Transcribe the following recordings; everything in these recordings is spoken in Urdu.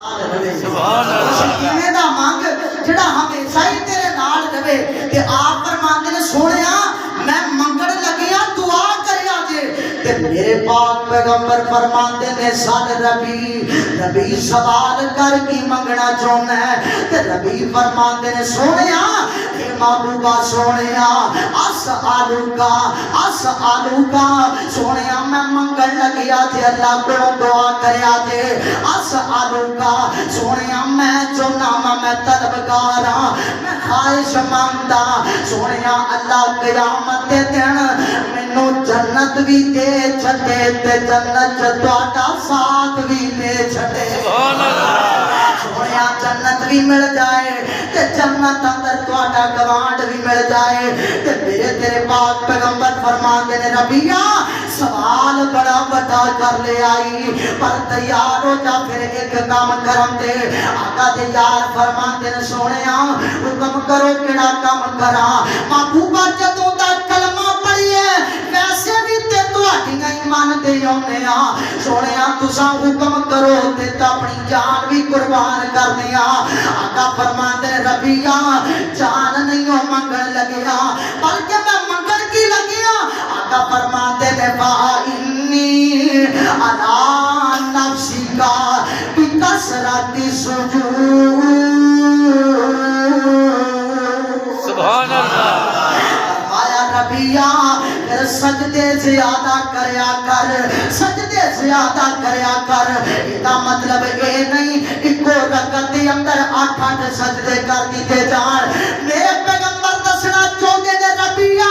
سبحان اللہ دا مانگ جڑا ہمیشہ ہی تیرے نال رہے تے آپ فرماندے نے سونیا میں منگڑ لگیا دعا کریا جے تے میرے پاک پیغمبر فرماندے نے سال ربی سوال کر کی منگنا چاہنا ہے تے ربی فرماندے نے سونیا اے محبوبہ سونیا اسالوکا سونیا میں منگڑ لگیا تے اللہ کو دعا کریا جے اسالوکا سونیا میں چونا میں طلبگار ہاں میں خواہش مانگدا سونیا اللہ قیامت دے دن مینوں جنت بھی دے چھڈے تے جنت تہاڈا ساتھ بھی دے چھڈے سبحان اللہ سونیا جنت بھی مل جائے تے جنت اندر تہاڈا گوانڈ بھی مل جائے تے میرے تیرے پاک پیغمبر فرماندے نے ربیہ سوال بڑا بڑا کر لے آئی پر تیار ہو جا پھر ایک کام کرن دے آقا دے یار فرماندے نے سونیا حکم کرو کیڑا کام کرا محبوبہ جدوں دا کلمہ پڑھیے ویسے بھی تے تہاڈیاں ایمان دے اونے آ سونیا تساں حکم کرو تے اپنی جان بھی قربان کر دیا آقا فرماندے نے ربیہ جان نہیں ہو منگن لگیا بلکہ میں منگن کی لگیا آقا فرماندے نے فَإِنِّي عَلَىٰ نَفْسِكَ بِكَثْرَةِ السُّجُودِ سبحان اللہ ربیہ پھر سجدے زیادہ کریا کر سجدے زیادہ کریا کر ادا مطلب اے نہیں ایکو رکعت دے اندر 8 سجدے کر دیتے جان میرے پیغمبر دسنا چاہتے نے ربیہ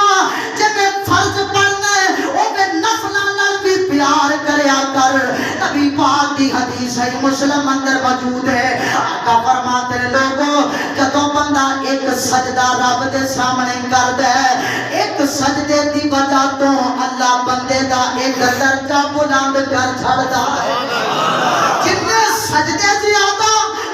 جب فرض پڑھنا ہے او میں نفلاں نال بھی پیار کریا کر نبی پاک دی حدیث ہے مسلم اندر موجود ہے آقا فرماتے ہیں لوگوں جدوں بندہ ایک سجدہ رب دے سامنے کردا ہے ایک سجدے دی وجہ تو اللہ بندے دا ایک درجہ بلند کر چھڑدا ہے جتنے سجدے زیادہ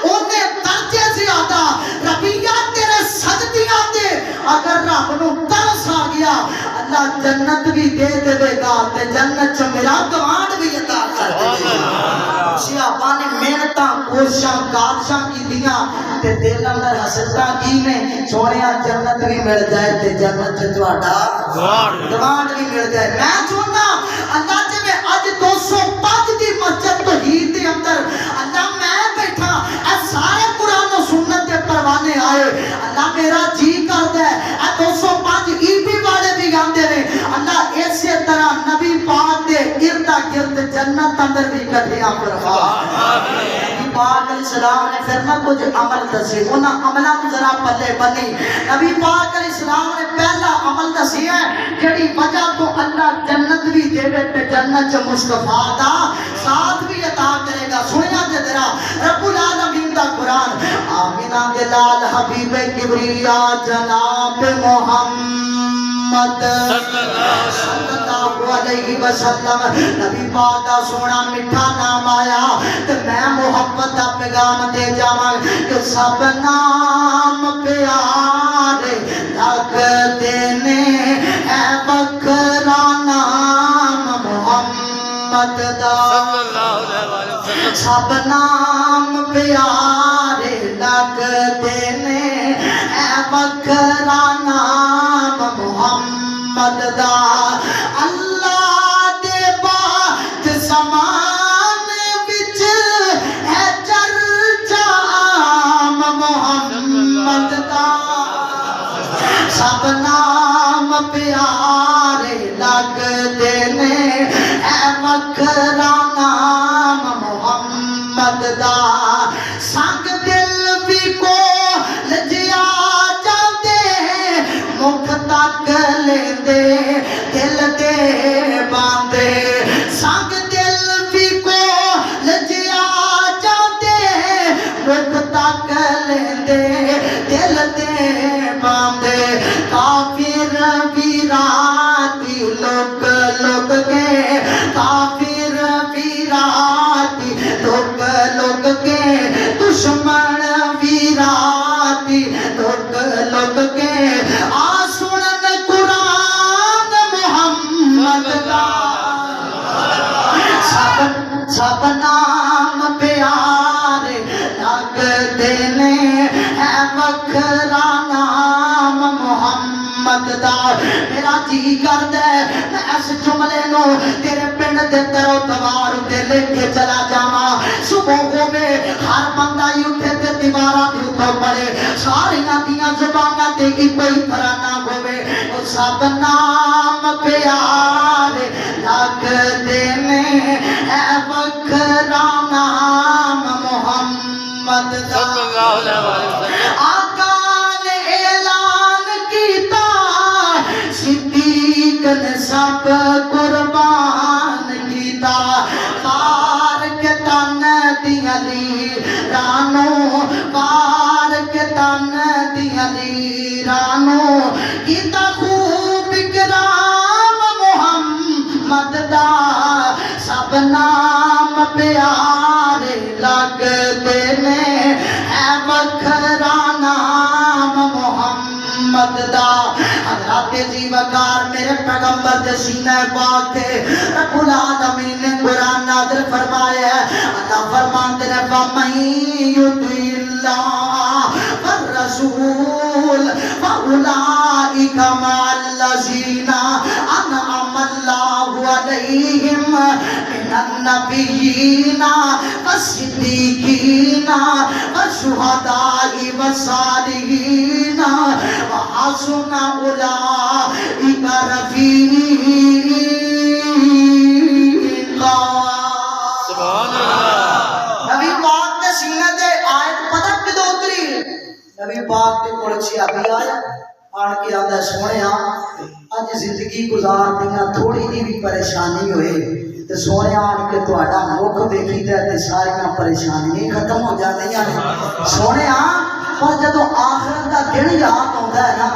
اونے درجے زیادہ ربیہ تیرے سجدیاں تے اگر رب نو ترس آ گیا اللہ جنت بھی دے دے گا تے جنت چ میرا گوانڈ بھی عطا کر دے گا صحابہ نے محنتاں کوششاں کاشاں کیتیاں تے دل اندر حسرتاں کی نے سونیا جنت بھی مل جائے تے جنت چ تہاڈا گوانڈ بھی مل جائے میں چاہنا اللہ جے اج 205 دی مسجد توحید دے اندر اللہ میں بیٹھا اے سارے قرآن و سنت دے پروانے آئے اللہ میرا جی کردا ہے اے 205 ای پی والے بھی گاندے نے اللہ اسی طرح نبی پاک دے ارد گرد جنت اندر بھی کٹھیاں فرما نبی پاک علیہ السلام نے فرمایا کچھ عمل دسے انہاں عملاں نوں ذرا پلے بنی نبی پاک علیہ السلام نے پہلا عمل دسی ہے جڑی وجہ تو اللہ جنت بھی دے تے جنت چ مصطفیٰ دا ساتھ بھی عطا کرے گا سنیا تے ذرا رب العالمین دا قرآن آمینہ دے لال حبیب کبریا جناب محمد صلی اللہ علیہ وسلم نبی پاک دا سونا مٹھا نام آیا تے میں محبت دا پیغام دے جاواں کہ سب نام پیارے لگدے نے اے بکرا نام محمد دا سب نام پیارے لگدے نے اے بکرا نام محمد دا اللہ دے بعد زمان وچ ہے چرچا عام محمد دا سب نام پیارے لگدے نے اے بکرا نام محمد دا سنگ دل بھی کو لجیا جاندے مکھ تک لیندے دل دے باندے سنگ دل بھی کو لجیا جاندے مکھ تک لیندے دل دے باندے کافر ویراتی لوگ لوگ کے کافر ویراتی لوگ لوگ کے دشمن ویراتی لوگ لوگ کے آسنن قرآن محمد کا جی کردا ہے میں اس جملے نو تیرے پنڈ دے درو دوار تے لے کے چلا جاواں صبح ہوے ہر بندہ اٹھے تے دیواراں دے اوپر پڑے ساریاں دیاں زباناں تے کوئی ترانہ ہوے او سب نام پیارے لگدے نے اے وکھرا نام محمد دا صلی اللہ علیہ وسلم آقا نے اعلان کیتا صدیق نے سب قربان کیتا پار کے تن دی علی رانو پار کے تن دی علی رانو کیتا خوب اکرام محمد دا سب نام پیارے لگدے نے اے وکھرا نام محمد دا حضرات جی وقار میرے پیغمبر دے سینہ پاک تے رب العالمین نے قرآن نازل فرمایا ہے اللہ فرماتے ہیں وَمَن يُطِعِ اللَّهَ وَالرَّسُولَ فَأُولَٰئِكَ مَعَ الَّذِينَ أَنْعَمَ اللَّهُ عَلَيْهِم مِّنَ النَّبِيِّينَ وَالصِّدِّيقِينَ وَالشُّهَدَاءِ وَالصَّالِحِينَ وَحَسُنَ أُولَٰئِكَ رفیقا سبحان اللہ نبی پاک دے سینے تے آیت پتہ کدوں اتری نبی پاک دے کول صحابی آیا آن کے آندا سونیا اج زندگی گزار دیاں تھوڑی جی بھی پریشانی ہوئے تے سونیا آن کے تہاڈا مکھ ویکھیدا تے ساریاں پریشانیاں ختم ہو جاندیاں سونیا پر جدوں آخرت دا دن یاد آوندا ہے نا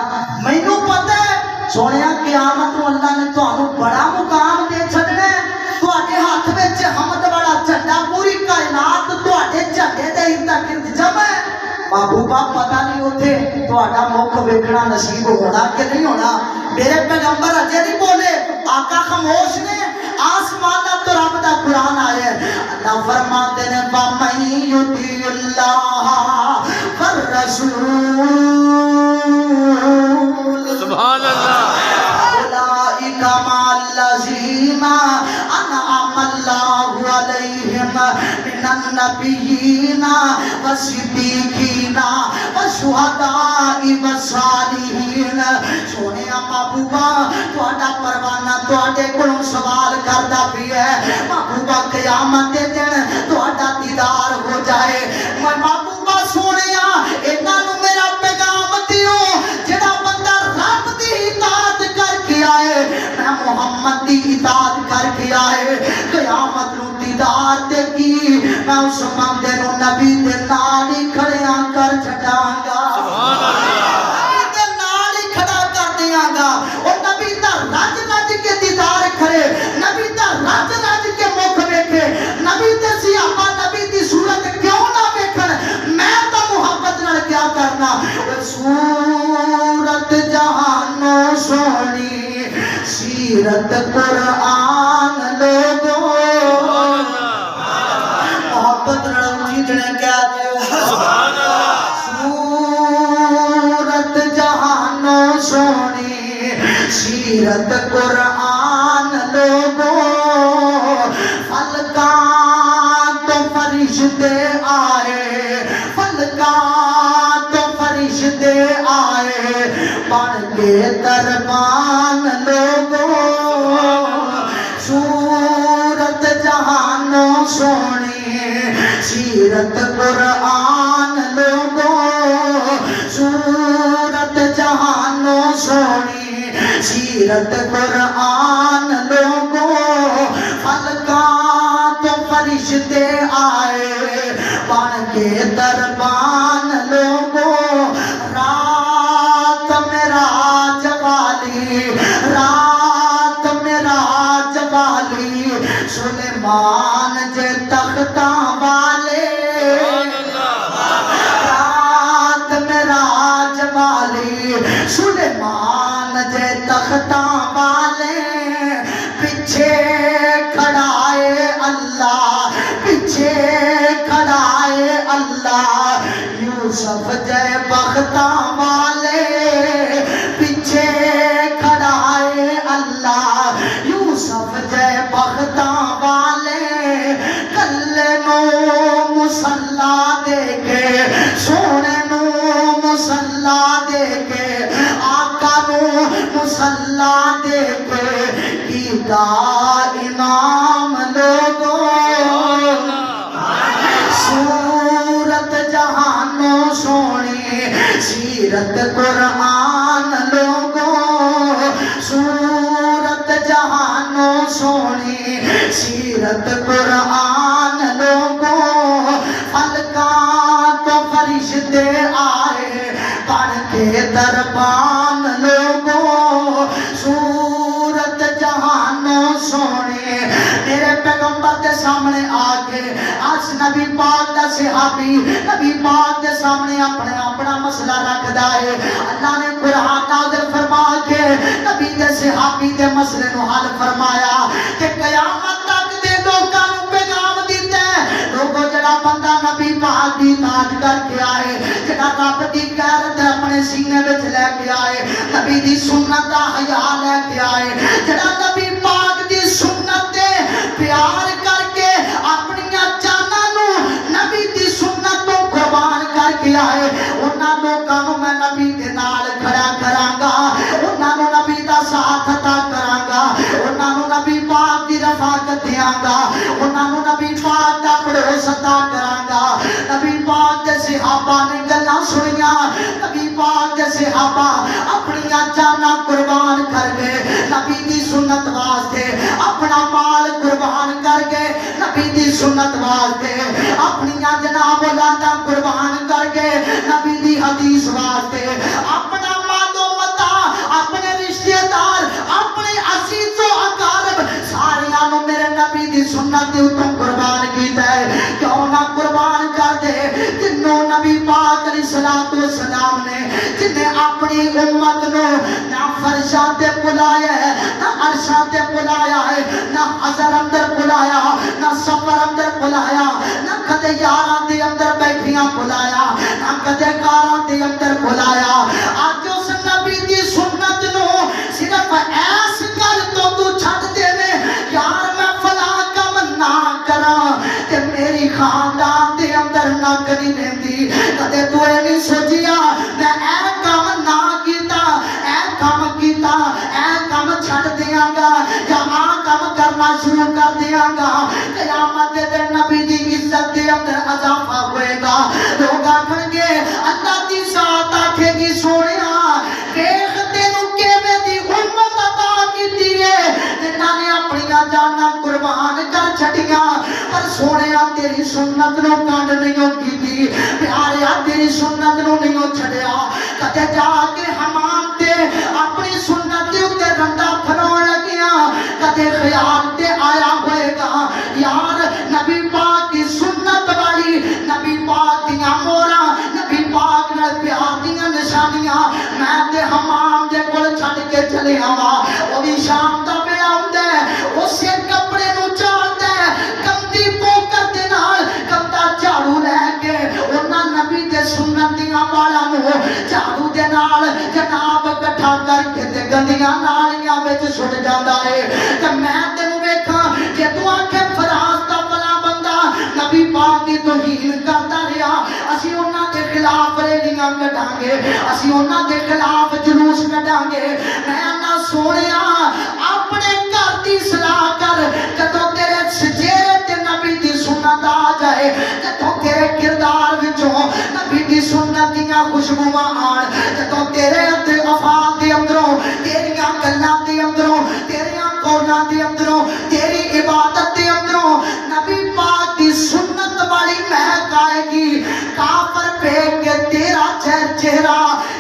مینوں پتہ ہے سونیا قیامت نوں اللہ نے تانوں بڑا مقام دے چھڈنا ہے تواڈے ہاتھ وچ حمد والا جھنڈا پوری کائنات تواڈے جھنڈے دے ارد گرد جمع ہے محبوبہ پتہ نہیں اوتھے تہاڈا مکھ ویکھنا نصیب ہونا کہ نہیں ہونا میرے پیغمبر اجے نہیں بولے آقا خاموش نے آسمان تو رب دا قرآن آیا ہے اللہ فرماتے ہیں وَمَن يُطِعِ اللَّهَ وَالرَّسُولَ سبحان اللہ أولئك مع الذين أنعم الله عليهم من النبيين والصديقين والشهداء والصالحين سونے محبوبہ تہاڈا پروانہ تہاڈے کولوں سوال کردا پیا ہے محبوبہ قیامت دے دن تہاڈا دیدار ہو جائے میں محبوبہ سونیا انہاں نوں میرا پیغام دیو جڑا بندہ رب دی اطاعت کر کے آئے میں محمد دی اطاعت کر کے آئے قیامت نوں دیدار تے کی میں اس بندے نوں نبی دے نال ہی کھڑیاں کر چھڈاں گا سبحان اللہ نبی دے نال ہی کھڑا کر دیاں گا او نبی دا رج رج کے دیدار کرے نبی دا رج رج کے مکھ ویکھے نبی تے صحابہ نبی دی صورت کیوں نہ ویکھن میں تا محبت نال کیا کرنا صورت جہانو سونی سیرت قرآن لوگو محبت نال جھجنے کیا دیو سبحان اللہ صورت جہانو سونی سیرت قرآن لوگو فلکان تو فرشتے آئے فلکان تو فرشتے آئے بن کے دربان لوگو صورت جہانو سونی سیرت قرآن لوگو صورت جہانو سونی سیرت قرآن لوگو فلکان تو فرشتے آئے بن کے دربان لوگو رات معراج والی رات معراج والی سلیمان جے تختاں والے رات معراج والی سلیمان جے تختاں والے پیچھے کھڑائے اللہ پیچھے کھڑائے اللہ یوسف جے بختاں والے پیچھے کھڑائے مسلا دے کے سونے نو مسلا دے کے آقا نو مسلا دے کے کیتا امام لوگو سورت جہانو سونی سیرت قرآن لوگو سورت جہانو سونی سیرت قرآن لوگو فلکان تو فرشتے آئے پڑھ کے دربان لوگو سورت جہانو سونے میرے پیغمبر دے سامنے آگے آج نبی پاک دا صحابی نبی پاک دے سامنے اپنا مسئلہ رکھ دائے اللہ نے قرآن نازل فرما کے نبی دے صحابی دے مسئلے نو حل فرمایا کہ قیامت تک دے لوگاں نو پیغام دیتا ہے لوگوں جڑا بندہ نبی پاک دی اطاعت کر کے آئے جڑا رب دی غیرت اپنے سینے وچ لے کے آئے نبی دی سنت دا حیا لے کے آئے جڑا نبی پاک دی سنت دے پیار کر کے اپنی جاناں نو نبی دی سنت تو قربان کر کے آئے انہاں لوکاں نو میں نبی دے نال کھڑا کراں گا انہاں نو نبی دا ساتھ عطا کراں گا انہاں نو نبی پاک دی رفاقت دیاں گا انہاں نو نبی پاک دا پڑوس عطا کراں گا نبی پاک دے صحابہ نے گلاں سنیاں نبی پاک دے صحابہ اپنی جاناں قربان کر گئے نبی دی سنت واسطے اپنا مال قربان کر گئے نبی دی سنت واسطے اپنی جناب اولاداں قربان کر گئے نبی دی حدیث واسطے اپنا مال و متاع اپنے رشتہ دار اپنے عزیز و اقارب ساریاں نو میرے نبی دی سنت دے اوپر قربان کیتا ہے کیوں نہ قربان کر دے جنوں نبی پاک علیہ الصلوۃ والسلام نے جنہیں اپنی امت نو نہ فرشاں تے بلایا ہے نہ عرشاں تے بلایا ہے نہ حضر اندر بلایا نہ سفر اندر بلایا نہ کدے یاراں دے اندر بیٹھیاں بلایا نہ کدے کاراں دے اندر بلایا اج اس نبی دی سنت نو صرف ایس گل تو چھڈ دے یار میں فلاں کم نہ کراں تے میری خاندان دے اندر نہ کری لیندی کدے تو اے نہیں سوچیا میں اے کم نہ کیتا اے کم کیتا اے کم چھڈ دیاں گا یا آ کم کرنا شروع کر دیاں گا قیامت دے دن نبی دی عزت دے اندر اضافہ ہوئے گا لوگ آکھن گے اللہ دی ذات آکھے گی سونیا دیکھ تینوں کیویں دی امت عطا کیتی ہے جنہاں نے اپنی جاناں قربان کر چھڈیاں پر سونیا تیری سنت نو کنڈ نہیں کیتی پیاریا تیری سنت نو نہیں چھڈیا کدے جا کے حمام تے اپنی سنت دے اوتے رنڈا پھرون لگیاں کدے خیال تے آیا ہوئے گا یار نبی پاک دی سنت والی نبی پاک دیاں موراں نبی پاک نال پیار دیاں نشانیاں میں تے حمام دے کول چھڈ کے چلے آواں او بھی شام دا ویلا ہوندا ہے اسے کپڑے نو چاڑدا ہے گندی پوکر دے نال گندا جھاڑو لے کے انہاں نبی دے سنت دیاں والاں نو جھاڑو دے نال جناب اکٹھا کر کے تے گندیاں نالیاں وچ سٹ جاندا ہے تے میں تینوں ویکھاں جے تو آکھے فراز دا بلا بندہ نبی پاک دی توہین کردا رہیا اسی انہاں دے خلاف ریلیاں کڈاں گے اسی انہاں دے خلاف جلوس کڈاں گے میں نہ سونیا اپنے گھر دی صلاح کر جدوں تیرے چہرے تے نبی دی سنت آ جائے جدوں تیرے کردار وچوں نبی دی سنت دیاں خوشبوواں آن جدوں تیرے تے افعال دے اندروں تیریاں گلاں دے اندروں تیریاں قولاں دے اندروں تیری عبادت دے اندروں نبی پاک دی سنت والی مہک آئے گی کافر پھینک کے تیرا چہرہ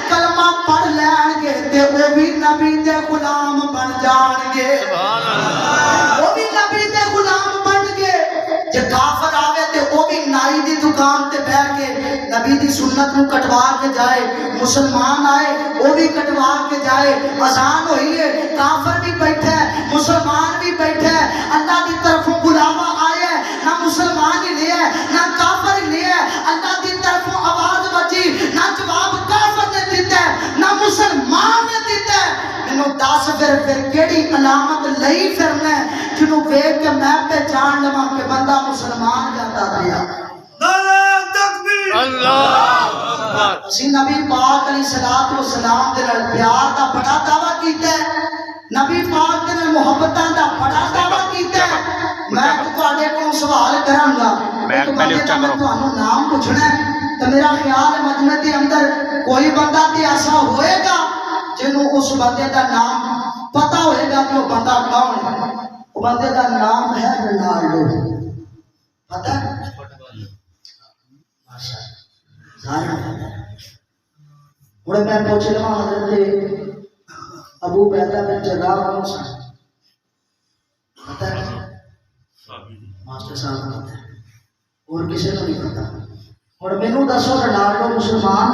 کلمہ پڑھ لین گے تے وہ بھی نبی دے غلام بن جان گے وہ بھی نبی دے غلام بن گے جے کافر آوے تے وہ بھی نائی دی دکان تے بیٹھ کے نبی دی سنت نو کٹوا کے جائے مسلمان آئے وہ بھی کٹوا کے جائے اذان ہوئی ہے کافر بھی بیٹھا ہے مسلمان بھی بیٹھا ہے اللہ دی طرفوں بلاوا آیا ہے نہ مسلمان ہی لیا ہے نہ کافر ہی لیا ہے اللہ دی طرفوں آواز بچی نہ جواب کافر نے دیتا ہے نہ مسلمان نے دیتا ہے انہوں دس پھر کیڑی علامت لئی پھرنا ہے جنہوں ویکھ کے میں پہچان لواں کہ بندہ مسلمان جاتا دیا اللہ اکبر اسی نبی پاک علیہ الصلوۃ والسلام دے نال پیار دا بڑا دعویٰ کیتا ہے، نبی پاک دے نال محبتاں دا بڑا دعویٰ کیتا ہے۔ میں تواڈے کولوں سوال کراں گا، میں پہلے اچھا کرو تانوں نام پوچھنا ہے تے میرا خیال ہے مجمع دے اندر کوئی بندہ تے ایسا ہوئے گا جنوں اس بندے دا نام پتہ ہوئے گا کہ وہ بندہ کون ہے۔ وہ بندے دا نام ہے رونالڈو، پتہ ہے؟ سارا ہوں میں پوچھ لوا حضرت ابو بیدہ بن جراح کون سا پتہ ہے؟ ماسٹر صاحب کو پتہ ہے اور کسی کو نہیں پتہ۔ اور مینوں دسو رونالڈو مسلمان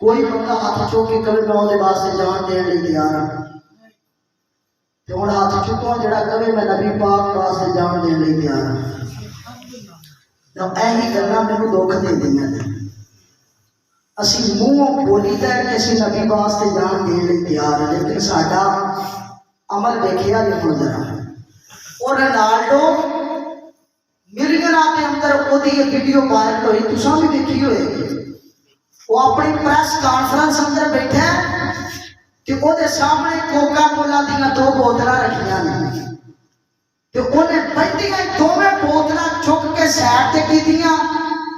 کوئی بندہ ہاتھ چوک کے کبھی میں وہ واسطے جان دین لئی تیار ہوں تے ہن ہاتھ چکو جڑا کبھی میں نبی پاک واسطے جان دین لئی تیار ہوں۔ جب ایہی گلاں مینوں دکھ دے دیاں نے، اسی منہ بولی دا کہ اسی نبی واسطے جان دین لئی تیار ہیں لیکن ساڈا عمل دیکھیا نہیں ذرا۔ اور رونالڈو ملیناں دے اندر او دی ویڈیو وائرل ہوئی، تساں بھی دیکھی ہوئے گی۔ وہ اپنی پریس کانفرنس اندر بیٹھا ہے کہ وہ دے سامنے کوکا کولا دیاں 2 بوتلاں رکھیاں نے تے انہیں بڑھیاں دوویں بوتلاں چک کے سائڈ تے کیتیاں،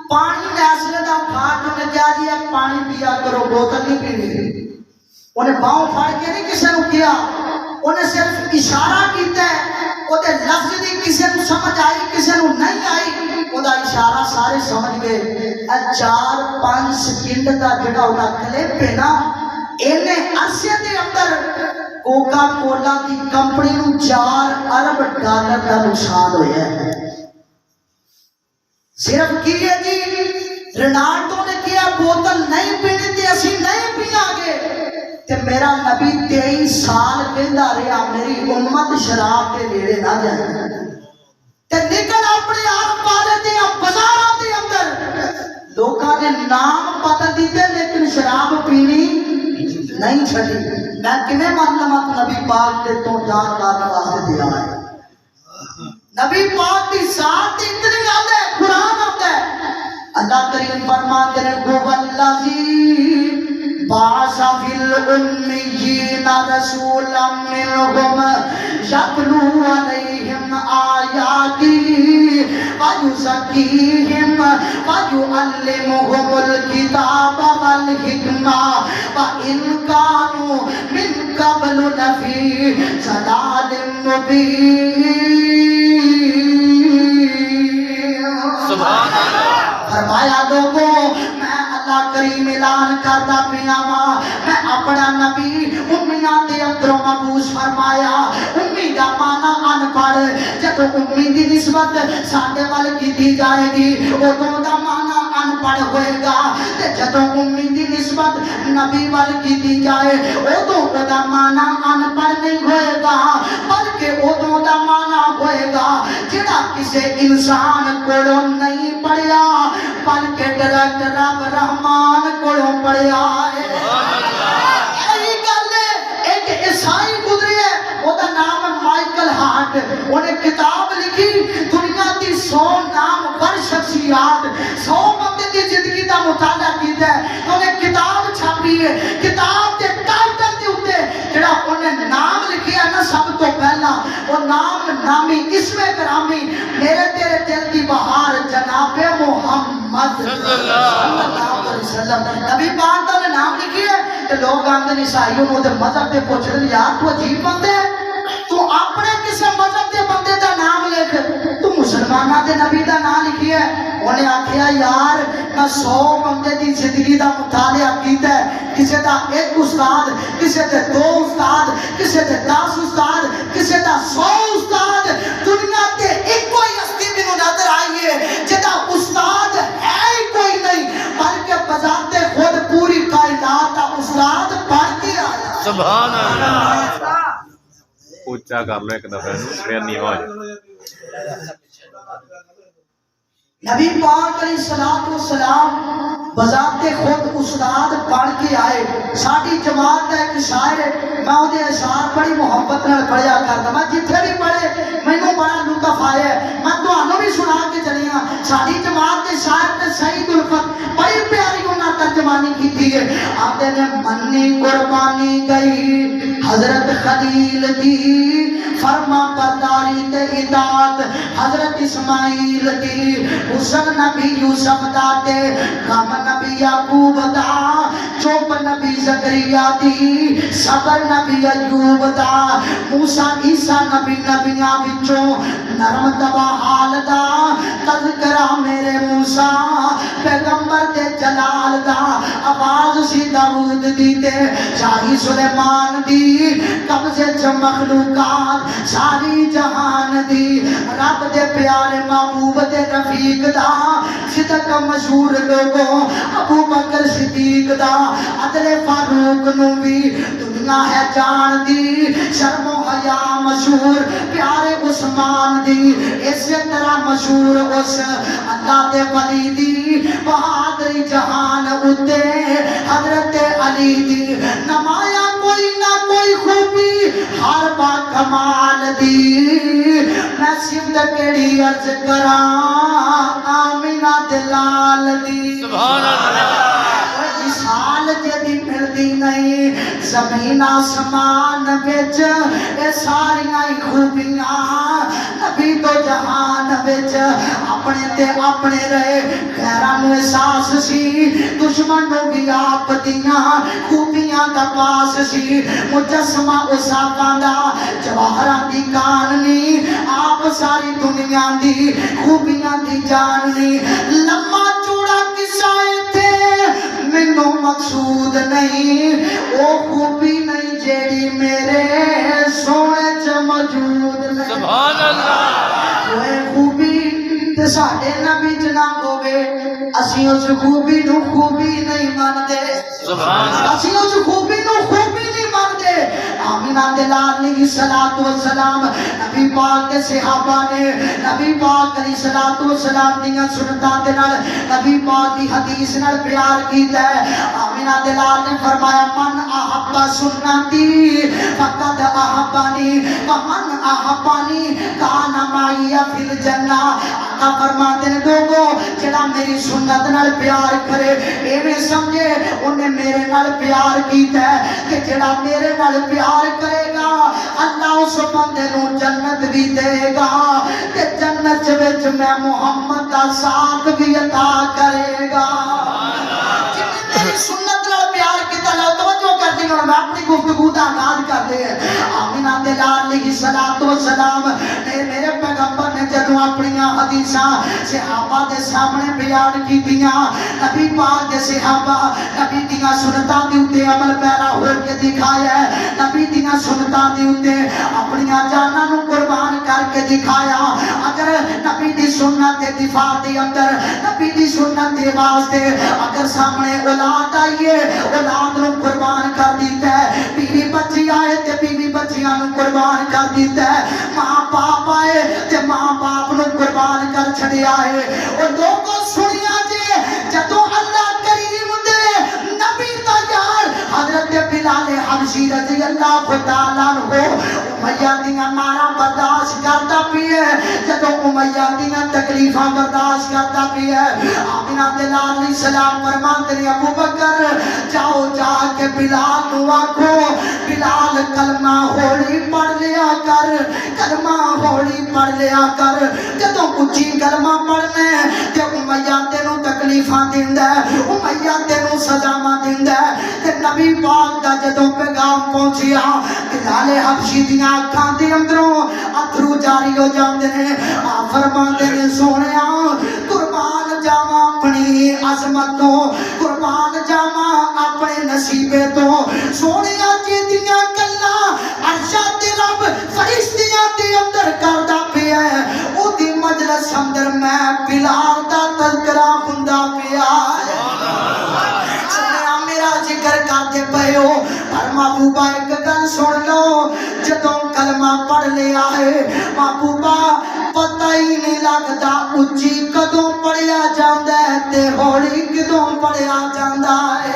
پانی نیسلے دا اٹھا کے انہیں کہا جی اب پانی پیا کرو، بوتل نہیں پینی۔ انہیں باؤں پھاڑ کے نہیں کسی نے کیا، انہیں صرف اشارہ کیتا ہے، وہ دے لفظ دی کسی نے سمجھ آئی کسی نے نہیں آئی، وہ دا اشارہ سارے سمجھ گئے۔ 4-5 سیکنڈ دا جڑا انہاں کلپ ہے نا، انہیں عرصے دے اندر کوکا کولا کی کمپنی نو $4 ارب دا نقصان ہویا ہے۔ صرف کی ہے جی رونالڈو نے کیا بوتل نہیں پینی تے اسی نہیں پیاں گے تے میرا نبی 23 سال کہندا رہا میری امت شراب کے نیڑے نہ جائے تے نکل اپنے آپ والے دے بازاراں دے اندر لوکاں نے نام پتہ دیتے لیکن شراب پینی نہیں چھڑی۔ میں کنے مطلب نبی پاک دے تو جان کرنے واسطے دیا ہے۔ نبی پاک دی ذات اتنی گل ہے، قرآن آتا ہے اللہ کریم فرماتے ہیں هو الذی بعث فی الامیین رسولا منہم یتلو علیہم آیاتہ ویزکیہم ویعلمہم الکتاب والحکمہ وإن کانوا من قبل لفی ضلال مبین۔ سبحان اللہ۔ فرمایا لوگوں میں اللہ کریم اعلان کرتا پیا وا، میں اپنا نبی امیاں دے اندروں مبعوث فرمایا۔ امی دا مانا ان پڑھ، جب امی دی نسبت ساڈے ول کیتی جائے گی اودوں دا مانا ان پڑھ ہوئے گا، تے جدوں امی دی نسبت نبی ول کیتی جائے اودوں دا مانا ان پڑھ نہیں ہوئے گا، بلکہ اودوں دا مانا ہوئے گا جڑا کسے انسان کولوں نہیں پڑھیا بلکہ ڈائریکٹ رب رحمان کولوں پڑھیا ہے۔ یہی گل ہے، ایک عیسائی گزری ہے وہ دا نام ہے مائیکل ہارٹ، انہیں کتاب لکھی دنیا دی 100 نام پر شخصیات، 100 بندے دی زندگی دا مطالعہ کیتا ہے، انہیں کتاب چھاپی ہے، کتاب دے ٹائٹل دے اوتے جڑا انہیں نام لکھیا نا سب تو پہلا وہ نام نامی اسم گرامی میرے تیرے دل کی بہار جناب محمد صلی اللہ علیہ وسلم۔ نبی پاک دا نے نام لکھی ہے کہ لوگ آندے عیسائیوں نو دے مذہب دے پوچھ رہے یار تو عجیب بندے تو اپنے کسی مذہب دے بندے دا نام لکھ، تو مسلمانہ دے نبی دا نام لکھی ہے۔ انہیں آکھیا یار میں 100 بندے دی زندگی دا مطالعہ کیتا ہے، کسی دا 1 استاد، کسی دے 2 استاد، کسی دے 10 استاد، کسی دا 100 استاد، دنیا تے ایک کوئی ہستی مینوں نظر آئی ہے جدا استاد ہے ہی کوئی نہیں بلکہ بذات خود پوری کائنات دا استاد بن کے آیا۔ سبحان اللہ۔ اونچا کر لو ایک دفعہ پھر نیواں ہو جائے۔ نبی پاک علیہ الصلوۃ والسلام بذات خود استاد پڑھ کے آئے. ساری جماعت ہے ایک شاعر میں وہ اشعار بڑی محبت نال پڑھیا کرتا. میں جتھے بھی پڑھے مینوں بڑا لطف آیا. میں تمہوں بھی سنا کے چلی ہاں. ساری جماعت کے شاعر نے سعید الفت بڑی پیاری انہاں ترجمانی کی ہے. آتے نے منی قربانی گئی حضرت خلیل دی فرما برداری تے اطاعت حضرت اسماعیل دی حسن نبی یوسف دا تے غم نبی یعقوب دا چوپ نبی زکریا دی صبر نبی ایوب دا موسیٰ عیسیٰ نبی نبیاں وچوں نرم تبا حال دا تذکرہ میرے موسیٰ پیغمبر دے جلال دا آواز سی داؤد دی تے شاہی سلیمان دی قبضے چ مخلوقات ساری جہان دی رب دے پیارے محبوب دے رفیق دا صدق مشہور لوگوں ابو بکر صدیق دا عدل فاروق نو بھی دنیا ہے جان دی شرم و حیا مشہور پیارے عثمان دی اسی طرح مشہور اس اللہ دے ولی دی بہادری جہان اتے حضرت علی دی نمایا کوئی نہ کوئی خوبی ہر با کمال دی میں صفت کیڑی عرض کراں آمینہ دلال دی سبحان اللہ مثال جدی ملدی نہیں زمین آسمان وچ اے ساریاں خوبیاں نبی تو جہان وچ اپنے تے اپنے رہے غیراں نوں احساس سی دشمن نوں بھی آپ دیاں خوبیاں دا پاس سی مجسمہ اصحاباں دا جواہراں دی کاننی آپ ساری دنیا دی خوبیاں دی جاننی لمحہ چوڑا قصہ تھے مینوں مقصود نہیں او خوبی نہیں جیڑی میرے سونے چ موجود نہیں. سبحان اللہ اوے خوبی تے ساڈے نبی چ نہ ہوے اسی اس خوبی نو خوبی نہیں مانتے. سبحان اللہ اسی اس خوبی نو خوبی نہیں مانتے. آمینہ دلال علیہ الصلوۃ والسلام نبی پاک کے صحابہ نے نبی پاک علیہ الصلوۃ والسلام دیاں سنتاں دے نال نبی پاک دی حدیث نال پیار کیتا ہے. آمینہ دلال نے فرمایا من احب سنتی فقد احبانی ومن احبانی کان معی فی الجنہ. آقا فرماتے ہیں لوگوں جڑا میری سنت نال پیار کرے ایویں سمجھے انہیں میرے نال پیار کیتا ہے کہ جڑا میرے نال پیار کرے گا اللہ اس بندے نو جنت بھی دے گا کہ جنت وچ میں محمد دا ساتھ بھی عطا کرے گا. جنہیں میری سنت نال پیار کیتا ہے توجہ کر دی اور میں اپنی گفتگو دا آغاز کر دے. آمینہ دلال علیہ الصلوۃ والسلام نے میرے پیغمبر نے جدوں اپنی حدیثاں صحابہ دے سامنے بیان کیتیاں نبی پاک دے صحابہ نبی دیاں سنتاں دے اوتے عمل پیرا ہو کے دکھایا ہے. نبی دیاں سنتاں دے اوتے اپنی جاناں نوں قربان کر کے دکھایا. اگر نبی دی سنت دے دفاع دے اندر نبی دی سنت دے واسطے اگر سامنے اولاد آئیے اولاد نوں قربان کر دیتا ہے. بیوی بچی آئے تے بیوی بچیاں نوں قربان کر دیتا ہے. ماں باپ آئے تے ماں باپ نوں قربان کر چھڑیا ہے. اور لوگوں سنیا جے جدوں اللہ کریم دے نبی دا یار حضرت بلال حبشی رضی اللہ تعالیٰ عنہ امیہ دیاں مارا برداشت کرتا پیے جدوں امیہ دیاں تکلیفاں برداشت کرتا پیے. آمینہ دلال علیہ السلام فرماتے ہیں ابو بکر جاؤ جا کے بلال نو آکھو بلال کلمہ ہولی پڑھ لیا کر کلمہ ہولی پڑھ لیا کر. جدوں اچھی کلمہ پڑھنے تے امیہ تینوں تکلیفاں دیندا ہے امیہ تینوں سزاواں دیندا ہے. تے نبی پاک دا جدوں پیغام پہنچیا بلال حبشی دیاں اکھاں دے اندروں اتھرو جاری ہو جاندے نے. آپ فرماندے نے سونیا قربان جاواں اپنی عظمت تو قربان جاواں اپنے نصیبے تو سونیا جی دیاں گلاں عرشاں تے رب فرشتیاں دے اندر کردا پیا ہے او دی مجلس اندر میں بلال دا تذکرہ ہوندا پیا ہے. سونیا میرا ذکر کرتے پئے ہو پر محبوبہ ایک گل سن لو جدوں کلمہ پڑھ لیا ہے محبوبہ پتہ ہی نہیں لگتا اچھی کدوں پڑھیا جاندا ہے تے ہولی کدوں پڑھیا جاندا ہے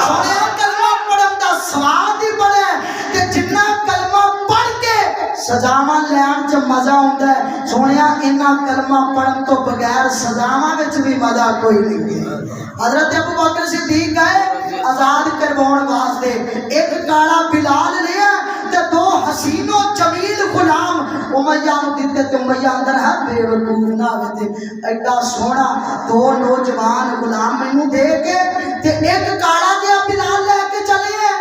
سنیا کلمہ پڑھن دا سواد ہی بڑا ہے تے جنہ کلمہ پڑھ کے سزاواں لین چ مزہ ہوندا ہے سنیا انہاں کلمہ پڑھن تو بغیر سزاواں وچ بھی مزہ کوئی نہیں ہے حضرت ابو بکر صدیق گئے آزاد کرواؤن واسطے ایک کالا بلال لیا تے دو حسین و جمیل غلام امیہ نو دتے تے امیہ اندر ہے بے وقوف نہ ہوتے ایڈا سونا دو نوجوان غلام مینوں دے کے تے ایک کالا جہا بلال لے کے چلے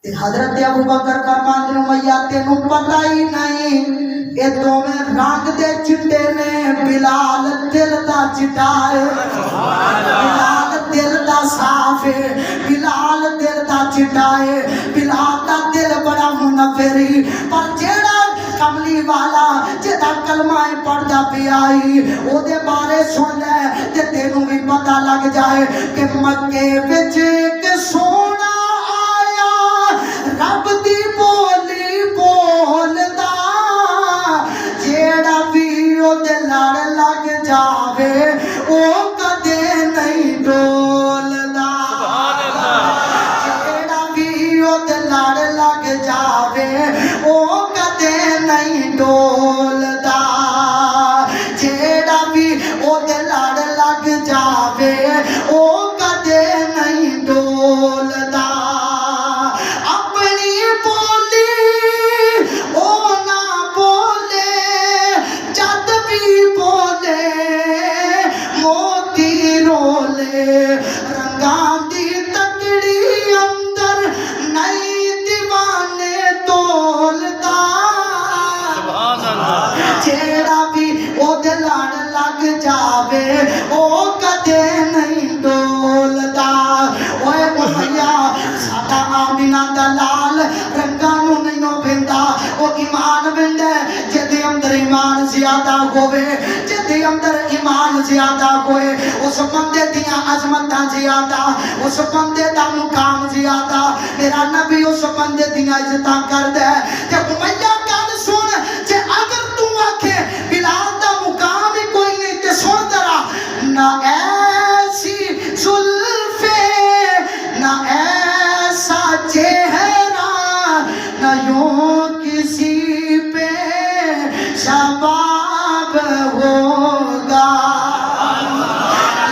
تے حضرت ابو بکر فرماندے نے امیہ تینوں پتہ ہی نہیں اے دوویں رنگ دے چٹے نے بلال دل دا چٹا ہے بلال دل دا صاف ہے بلال دل دا چٹا ہے بلال دا دل بڑا منفری پر جیڑا کملی والا جدا کلمہ پڑھدا پیا او دے بارے سن لے تے تینوں بھی پتہ لگ جائے کہ مکے وچ ایک سونا آیا رب دی بولی بولدا جیڑا بھی او دے لڑ لگ جاوے او کدے نہیں ڈولدا جیڑا بھی او دے لڑ لگ جاوے او کدے نہیں ڈولدا جیڑا بھی او دے لڑ لگ جاوے او کدے نہیں ڈولدا اپنی بولی او نہ بولے جد بھی بولے موتی رولے رنگاں دی تکڑی اندر نئی دیوانے تولدا جیڑا بھی او دے لڑ لگ جاوے او کدے نہیں ڈولدا اوے امیہ ساڈا آمینہ دا لال رنگاں نو نہیں بھیندا او ایمان بھیندا جدے اندر ایمان زیادہ ہوئے جدے اندر ایمان زیادہ ہوئے اس بندے دیاں عظمتاں زیادہ اس بندے دا مقام زیادہ میرا نبی اس بندے دیاں عزتاں کردا ہے تے امیہ گل سن جے اگر تو آکھے بلال دا مقام ہی کوئی نہیں تے سن ذرا نہ ایسی زلفیں نہ ایسا چہرہ نہ یوں کسی پہ شباب ہوگا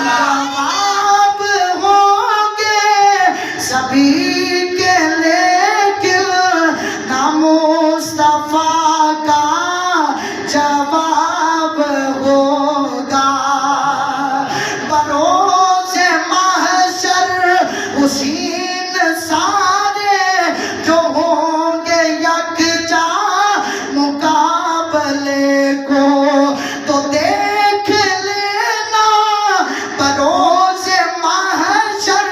جواب ہوں گے سبھی کے لیکن نہ مصطفیٰ کا جواب ہوگا بروز محشر حسین سارے جو ہوں گے یکجا مقابلے کو تو دیکھ لینا بروز محشر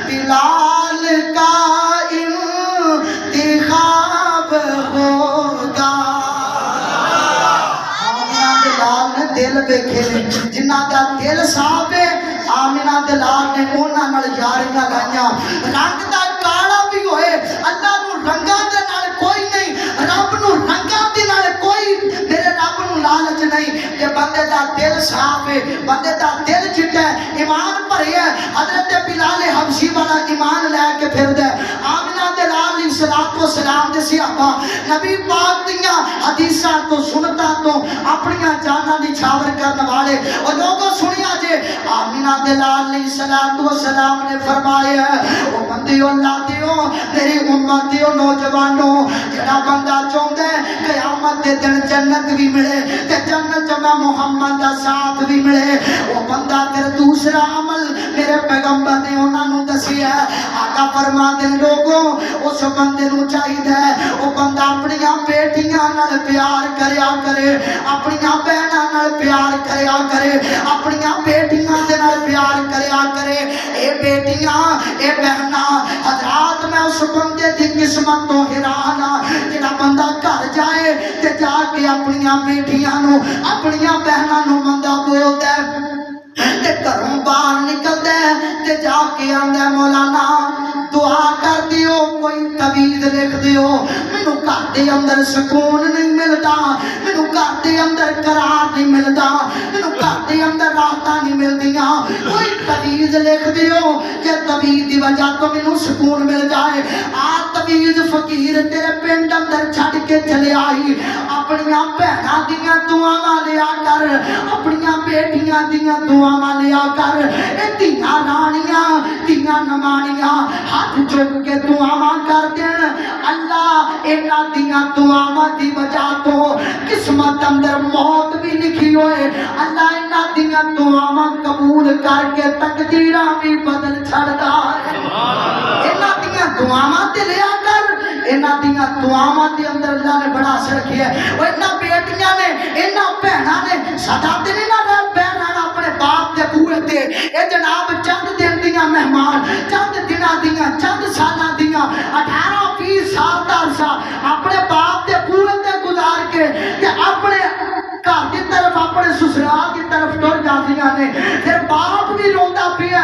بلال کا انتخاب ہوگا آمینہ دلال نے دل ویکھے نے جنہ دا دل صاف ہے آمینہ دلال نے انہاں نال یاریاں لائیاں رنگ دا کالا بھی ہوئے اللہ نو رنگاں دے نال کوئی نہیں رب نو رنگاں دے نال کوئی میرے رب نو لالچ نہیں کہ بندے دا دل صاف ہے بندے دا دل چٹا ہے ایمان بھرے ہے حضرت بلال حبشی والا ایمان لے کے پھر دے آمینہ دلال علیہ الصلوۃ والسلام دے صحابہ نبی پاک دیاں حدیثاں تو سنتاں تو اپنیاں جاناں دی چھاور کرن والے اور لوگوں سنیا جے آمینہ دلال علیہ الصلوۃ والسلام نے فرمایا او بندیو اللہ دیو میری امت دیو نوجوانوں جڑا بندہ چاہندا ہے قیامت دے دن جنت بھی ملے تے جنت میں محمد دا ساتھ بھی ملے او بندہ پھر دوسرا عمل میرے پیغمبر نے انہاں نوں دسیا آقا فرماندے لوگوں اس بندے نوں چاہیے او بندہ اپنی بیٹیاں نال پیار کریا کرے اپنی بہناں نال پیار کریا کرے اپنی بیٹیاں دے نال پیار کریا کرے اے بیٹیاں اے بہناں حضرات میں اس بندے دی قسمت تو حیران ہاں جڑا بندہ گھر جائے تے جا کے اپنی بیٹیاں نو اپنی بہناں نو بندہ بولدا ہے تے گھروں باہر نکلدا ہے تے جا کے آندا مولانا دعا کر دیو کوئی تعویذ لکھ دیو مینوں گھر دے اندر سکون نہیں ملدا مینوں گھر دے اندر قرار نہیں ملدا مینوں گھر دے اندر راحتاں نہیں ملدیاں کوئی تعویذ لکھ دیو کہ تعویذ دی وجہ تو مینوں سکون مل جائے آ تعویذ فقیر تیرے پنڈ اندر چھڈ کے چلے آئی اپنیاں بہناں دیاں دعاواں لیا کر اپنیاں بیٹیاں دیاں دعاواں لیا کر اے دھیاں رانیاں دھیاں نمانیاں ہاتھ چک کے دعاواں کر دین اللہ انہاں دیاں دعاواں دی وجہ تو قسمت اندر موت بھی لکھی ہوئے اللہ انہاں دیاں دعاواں قبول کر کے تقدیراں بھی بدل چھڑدا ہے انہاں دیاں دعاواں تے لیا کر انہاں دیاں دعاواں دے اندر اللہ نے بڑا اثر رکھیا ہے او انہاں بیٹیاں نے انہاں بہناں نے سدا تے نہیں نہ رہ بہناں اپنے باپ دے بوئے تے اے جناب چند دن دیاں مہمان چند دناں دیاں چند سالاں دیاں 18-20 سال دا عرصہ اپنے باپ دے بوئے تے گزار کے تے اپنے گھر کی طرف اپنے سسرال کی طرف ٹر جاندیاں نے پھر باپ بھی روندا پیا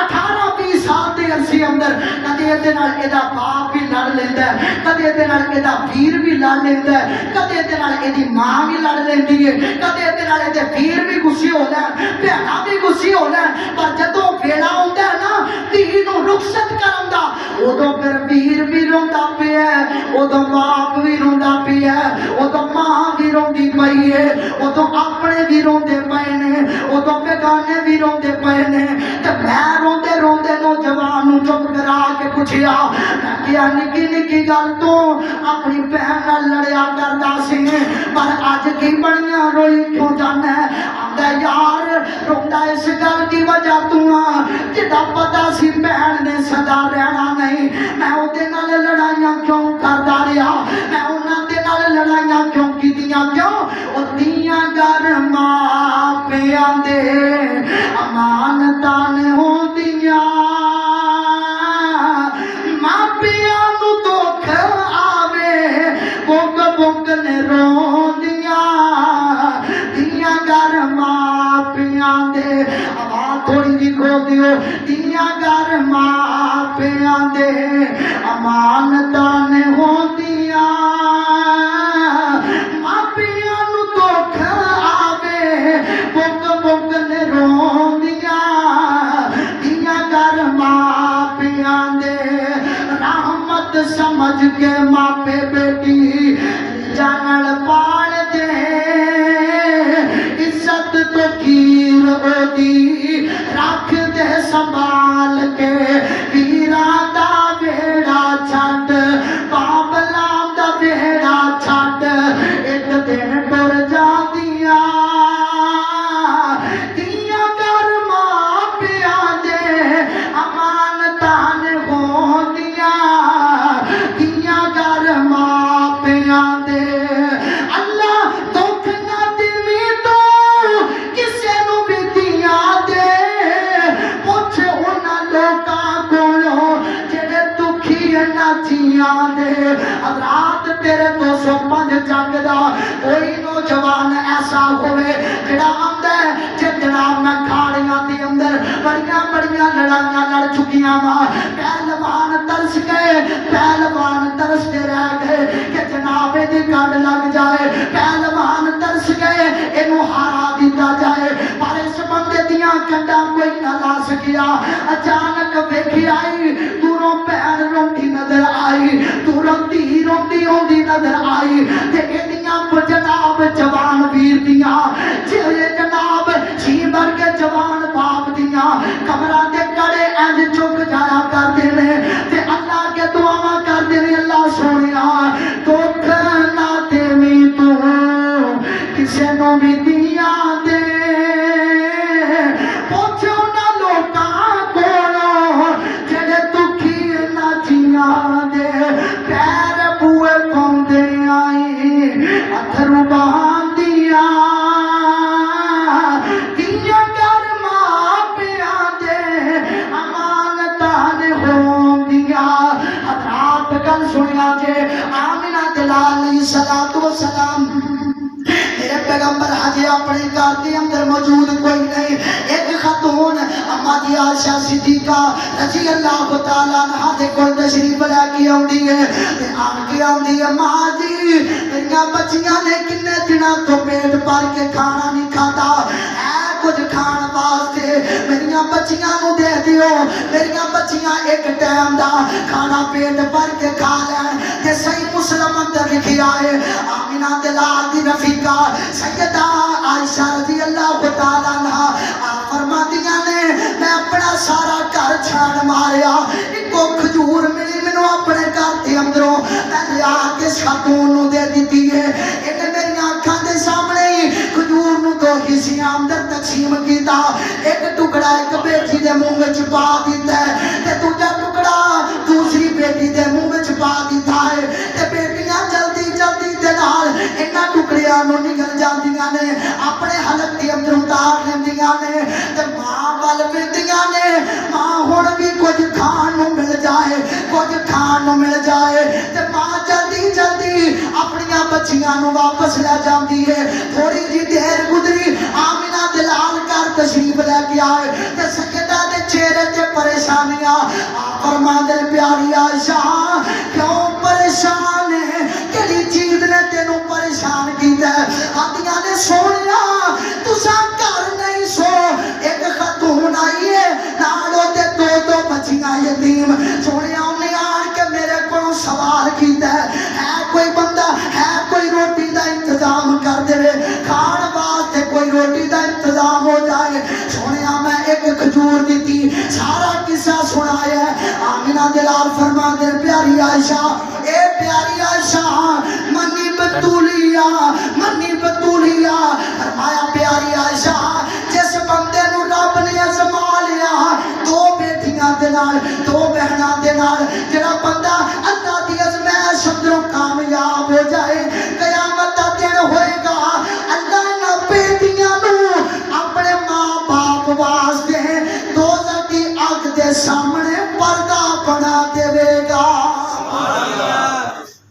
18-20 سال دے عرصے اندر کدے ادے نال ادا باپ بھی لڑ لیندا ہے کدے ادے نال ادا پیر بھی لڑ لیندا ہے کدے ادے نال ادی ماں بھی لڑ لیندی ہے کدے ادے نال ادے پیر بھی غصے ہو لین بہنا بھی غصے ہو لین پر جدوں ویلا ہوندا ہے نا دھی نوں رخصت کرن دا اودوں پھر پیر بھی روندا پیا اودوں باپ بھی روندا پیا اودوں ماں بھی روندی پئی ہے ادو اپنے بھی روندے پے نے ادو بیگانے بھی روندے پے نے تے میں روندے روندے نوجوان نوں چپ کرا کے پوچھیا میں کیا نکی نکی گل تو اپنی بہن نال لڑیا کردا سی پر اج کی بڑیاں روئی کیوں جانا ہے آندا یار روندا اس گل دی وجہ تو جدا پتا سی بہن نے سدا رہنا نہیں میں اودے نال لڑائیاں کیوں کردا رہیا میں انہاں دے نال لڑائیاں کیوں کیتیاں کیوں او دیاں گھر ماں پیاں دے امانتاں نے ہوندیاں ماں پیاں نوں دکھ آوے بک بک نے روندیاں دیاں گھر ماں پیاں دے آواز تھوڑی جی کھول دیو دیاں گھر ماں پیاں دے امانتاں نے ہوندیاں ماں پیاں نوں دکھ آوے بک بک نے روندیاں دیاں گھر ماں پیاں دے رحمت سمجھ کے ماپے بیٹی جانل پال دے عزت تو کیر اودی رکھ دے سنبھال کے ویراں دا بیڑا چھڈ بابلاں دا بیڑا چھڈ ایک دن ٹر جاندیاں دیاں گھر ماں پیاں دے امانتاں نے ہوندیاں دیاں گھر ماں پیاں دے اللہ دکھ نہ دیویں تو کسے نوں بھی دیاں دے پوچھ انہاں لوکاں کولوں جڑے دکھی نہ جیاں دے رات تیرے 205 جگ دا کوئی نوجوان ایسا ہوئے جڑا آندا ہے جے جناب میں کھاڑیاں دے اندر بڑیاں بڑیاں لڑائیاں لڑ چکیاں وا پہلوان ترس گئے پہلوان ترستے رہ گئے کہ جناب دی گڈ لگ جائے پہلوان ترس گئے اینو ہارا دتا جائے پر اس بندے دیاں کنڈاں کوئی نہ لا سکیا اچانک ویکھی آئی دوروں بہن روندی نظر آئی دوروں دھی روندی ہوندی نظر آئی تے ایڈیاں جناب جوان ویر دیاں جناب جی بھر کے جوان باپ دیاں کمرہ دے کڑے انج چک جایا کردے نے تے اللہ کے دعاواں کردے نے اللہ سونیا دکھ نہ دیویں تو کسے نوں بھی دیاں دے پوچھو نہ لوکاں کولوں جڑے دکھی نہ جیاں دے پیر بوئے پاؤندے آئی اتھرو بہاندیاں دیاں گھر ماں پیاں دے امانتاں نے ہوندیاں حضرات گل سنیا جے آمنہ دلال علیہ السلام میرے پیغمبر حجی اپنے گھر کے اندر موجود کوئی نہیں ایک خاتون ماما دی عائشہ صدیقہ رضی اللہ تعالیٰ عنہ دے کول تشریف لے کے آندی ہے تے آن کے آندی ہے ماں جی میریاں بچیاں نے کنے دنوں تو پیٹ بھر کے کھانا نہیں کھاتا کچھ کھان واسطے میریاں بچیاں نو دے دیو میریاں بچیاں ایک ٹائم دا کھانا پیٹ بھر کے کھا لین تے صحیح مسلم اندر لکھیا ہے آمینہ دلال دی رفیقہ سیدہ عائشہ رضی اللہ تعالیٰ عنہ آپ فرماندیاں نے میں اپنا سارا گھر چھان ماریا ایکو کھجور ملی مینوں اپنے گھر دے اندروں میں لیا کے خاتون نو دے دیتی ہے انہیں میریاں اکھاں دے سامنے ہی کھجور نو دو حصیاں اندر تقسیم کیتا ایک ٹکڑا ایک بیٹی دے منہ وچ پا دیتا ہے تے دوجا ٹکڑا دوسری بیٹی دے منہ وچ پا دیتا ہے تے بیٹیاں جلدی جلدی دے نال انہاں ٹکڑیاں نو نگل جاندیاں نے اپنے حلق دے اندر اتار لیندیاں نے تے ماں ول ویندیاں نے ماں ہن بھی کچھ کھان نو مل جائے کچھ کھان نو مل جائے تے ماں جلدی جلدی اپنیاں بچیاں نو واپس لے جاندی ہے تھوڑی جی دیر گزری آمینہ دلال کر تشریف لے کے آئے تے سیدہ دے چہرے تے پریشانیاں فرماندے پیاری عائشہ کیوں پریشان ہے کیڑی چیز نے تینوں پریشان کیتا ہے آندیاں نے سونیا تساں گھر نہیں سو ایک خاتون آئی ہے نال تے دو دو بچیاں یتیم سونیا انہیں آن کے میرے کو سوال کیتا ہے کوئی بندہ ہے کوئی روٹی دا انتظام کر دے کھان واسطے کوئی روٹی دا انتظام ہو جائے سونیا میں ایک کھجور دیتی سارا قصہ سنایا ہے آمینہ دلال فرما دے پیاری عائشہ اے پیاری عائشہ منی بطولیہ فرمایا پیاری عائشہ جس بندے نو رب نے ازما لیا دو بیٹیاں دے نال دو بہناں دے نال جڑا بندہ اللہ دی ازمائش اندروں کامیاب ہو جائے قیامت دا دن ہوئے گا اللہ نہ بیٹیاں نو اپنے ماں باپ واسطے دوزخ دی آگ دے سامنے پردہ بنا دے گا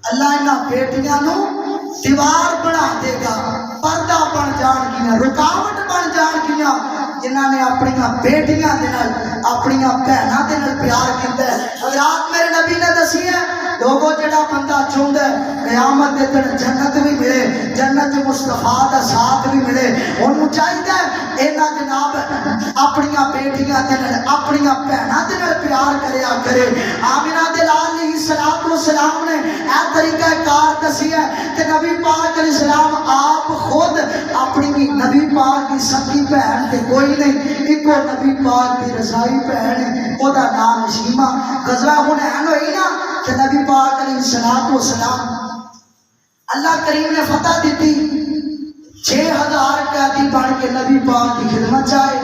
اللہ نہ بیٹیاں نو دیوار بنا دے گا پردہ بن جان گیاں رکاوٹ بن جان گیاں جنہاں نے اپنیاں بیٹیاں دے نال اپنیاں بہناں دے نال پیار کیتا ہے حضرات میرے نبی نے دسی ہے لوگوں جڑا بندہ چاہندا ہے قیامت دے دن جنت بھی ملے جنت مصطفیٰ دا ساتھ بھی ملے انہوں چاہیے اینا جناب اپنیاں بیٹیاں دے نال اپنیاں بہناں دے نال پیار کریا کرے آمینہ دلال علیہ السلام نے اے طریقہ کار دسی ہے کہ نبی پاک علیہ السلام آپ خود اپنی نبی پاک کی سکی بہن تے کوئی نہیں ایکو نبی پاک کی رضائی بہن ہے او دا نام شیمہ غزوہ حنین ہوئی نا کہ نبی پاک علیہ السلام اللہ کریم نے فتح دیتی 6000 قیدی بن کے نبی پاک کی خدمت چاہے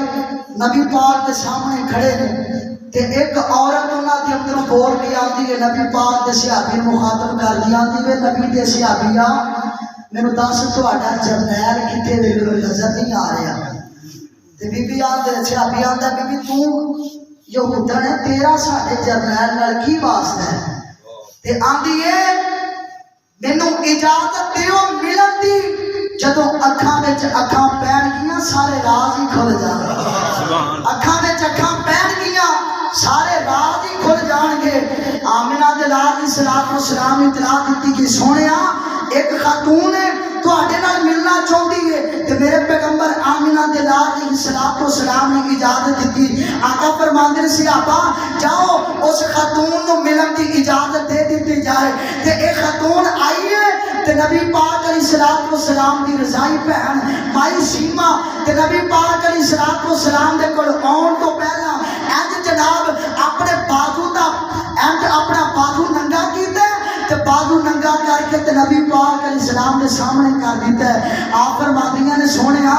نبی پاک کے سامنے کھڑے ہیں کہ ایک عورت انہاں دے اندر بول کے آتی ہے نبی پاک دے صحابی مخاطب کر دی آتی ہے نبی دے صحابیہ میرے دس تہاڈا جرنیل کتے وے میرے نظر نہیں آ رہا تے بی بی آندے صحابی آندا بی بی تو یہودن ہے تیرا ساڈے جرنیل نال کی واسطہ ہے تے آندی ہے مینوں اجازت دیو ملن دی جدوں اکھاں وچ اکھاں پین گیاں سارے راز ہی کھل جان اکھاں وچ اکھاں پین گیاں سارے راز ہی کھل جان گے آمینہ دلال علیہ السلام اطلاع دیتی کہ سونیا ایک خاتون ہے تواڈے نال ملنا چاہندی ہے تے میرے پیغمبر آمینہ دلال علیہ السلام نے اجازت دیتی آقا فرماندے صحابہ جاؤ اس خاتون نو ملن دی اجازت دے دیتی جائے تے ایک خاتون آئی ہے تے نبی پاک علیہ السلام دی رضائی بہن مائی شیمہ تے نبی پاک علیہ السلام دے کول آن تو پہلا انج جناب اپنے بازو دا انج اپنا بازو ننگا کیتا تے بازو ننگا کر کے تے نبی پاک علیہ السلام دے سامنے کر دیتا ہے آپ فرماندیاں نے سونیا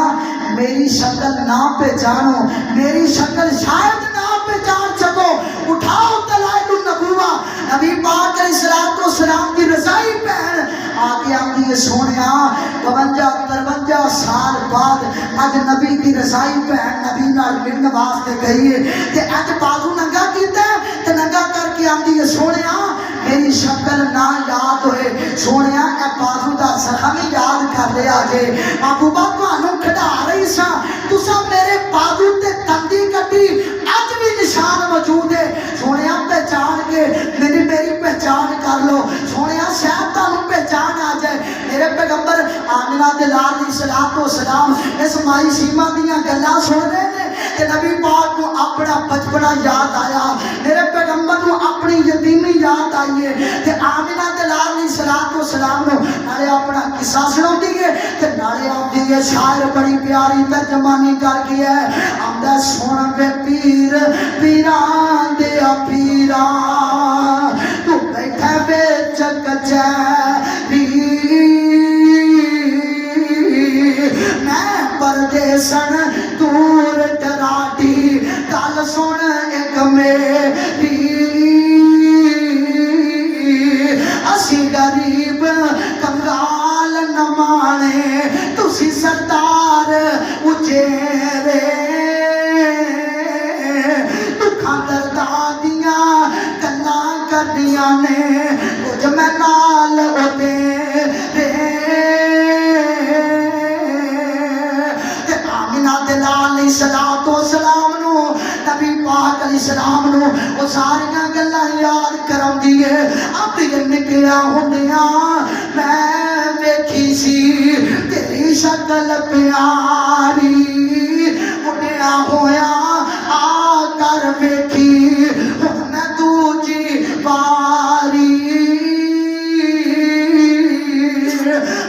میری شکل نہ پہچانو میری شکل شاید نہ پہچان سکو اٹھاؤ دلائل النبوہ نبی پاک علیہ السلام کی رضائی بہن آگے آگے یہ سونیا 52-53 سال بعد اج نبی کی رضائی بہن نبی نال ملن واسطے گئی ہے تے اج بازو ننگا کیتا ہے تے ننگا کر کے آندی ہے سونیا میری شکل نہ یاد ہوئے سونیا اے بازو دا زخم یاد کر لیا جے محبوبہ تانوں کھڈا رہی سا تساں میرے بازو تے تندی کٹی پہچان کر لو سونے شاید تمہیں پہچان آ جائے میرے پیغمبر آمنہ دے لال علیہ الصلوۃ والسلام اس مائی سیما دیاں گلاں سن رہے ہیں کہ نبی پاک کو اپنا بچپنا یاد آیا میرے پیغمبر کو اپنی یتیمی یاد آئی ہے کہ آمنہ دے لال علیہ الصلوۃ والسلام نے نالے اپنا قصہ سناؤندی ہے کہ نالے آندی ہے شاعر بڑی پیاری ترجمانی کر کے ہے آندا سن وے پیر پیران دے پیران تو بیٹھے وچ کچہری میں پردیسن دور ٹراٹی گل سن ایک میری اسی غریب کنگال نمانے تسی سردار اچیرے دکھاں درداں دیاں گلاں کردیاں نے کچھ میں نال ہوتے علیہ الصلوۃ والسلام نو نبی پاک علیہ السلام نو وہ ساریاں گلاں یاد کراندی ہے اپنی نکیا ہوندیاں میں ویکھی سی تیری شکل پیاری اڈیا ہویا آ کر ویکھی ہن میں دوجی باری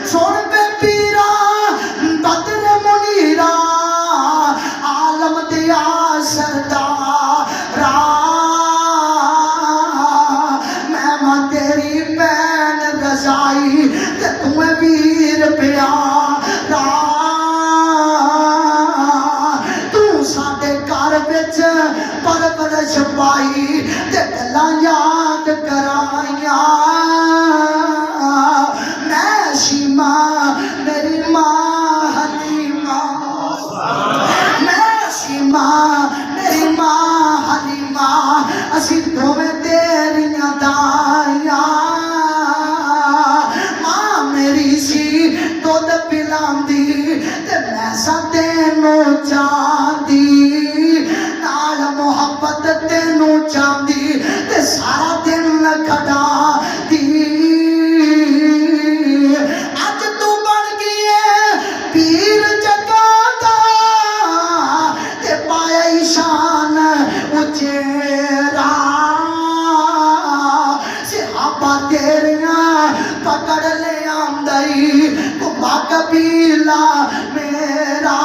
سن پہ پیرا بدر منیرا عالم دیا سردارا میں ماں تیری بین رضائی تے تمہیں ویر پیارا تو ساڈے گھر وچ پرورش پائی تے گلاں یاد کرائیاں میں شیما میری ماں حلیمہ میری ماں حلیمہ اسی دوویں تیریاں دائیاں ماں میری سی دودھ پلاندی تے میں سا تینوں چاندی نال محبت تینوں چاندی تے سارا دن کھڑا دی اج تو بن گئی ہے پیر جگہ دا تے پایا شان اچیرا صحابہ تیریاں پکڑ لے آمدئی کمبا قبیلہ میرا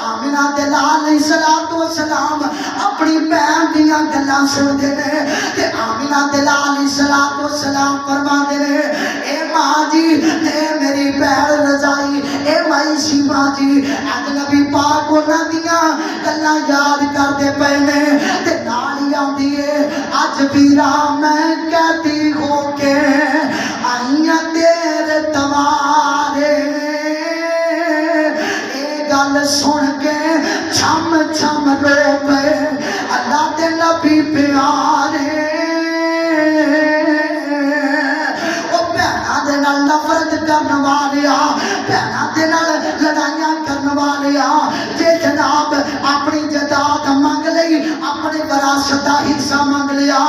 آمنہ دے لال علیہ الصلوۃ والسلام اپنی بہن دیاں گلاں سنتے نے تے آمنہ دے لال علیہ الصلوۃ والسلام فرماندے نے اے ماں جی اے میری بہن رضائی اے مائی شیما جی اج نبی پاک انہاں دیاں گلاں یاد کردے پئے نے تے نال ہی آندی ہے اج ویرا میں کہتی ہو کے آئیاں تیرے دوارے اے گل سن کے چھم چھم رو پے اللہ دے نبی پیارے نفرت کرنے والیا بہناں دے نال لڑائیاں کرنے والیا جے جناب اپنی جداد منگ لئی اپنی وراثت دا حصہ منگ لیا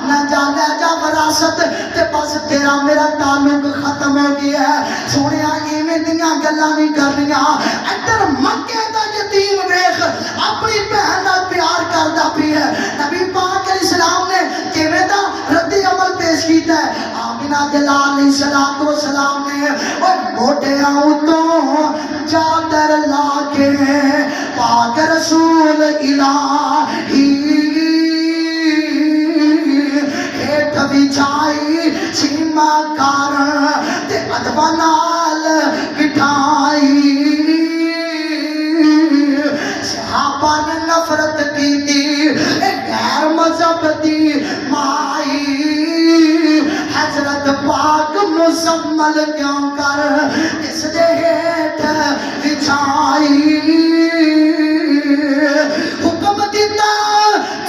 نہ جا لے جا وراثت تے بس تیرا میرا تعلق ختم ہو گیا ہے سونیا ایویں دیاں گلاں نہیں کرنیاں ادھر مکے دا یتیم ویکھ اپنی بہن نال پیار کردا پی ہے نبی پاک علیہ السلام نے کیویں دا رد عمل پیش کیتا ہے آمنہ دے لال علیہ الصلوۃ والسلام نے او موٹیاں تو چادر لا کے پاک رسول الہی ایک بچھائی سیما کارن تے ادب نال بٹھائی صحابہ نے نفرت کی تھی غیر مذہب دی مائی حضرت پاک مسمل کیوں کر اس دے ہیٹھ بچھائی حکم دیتا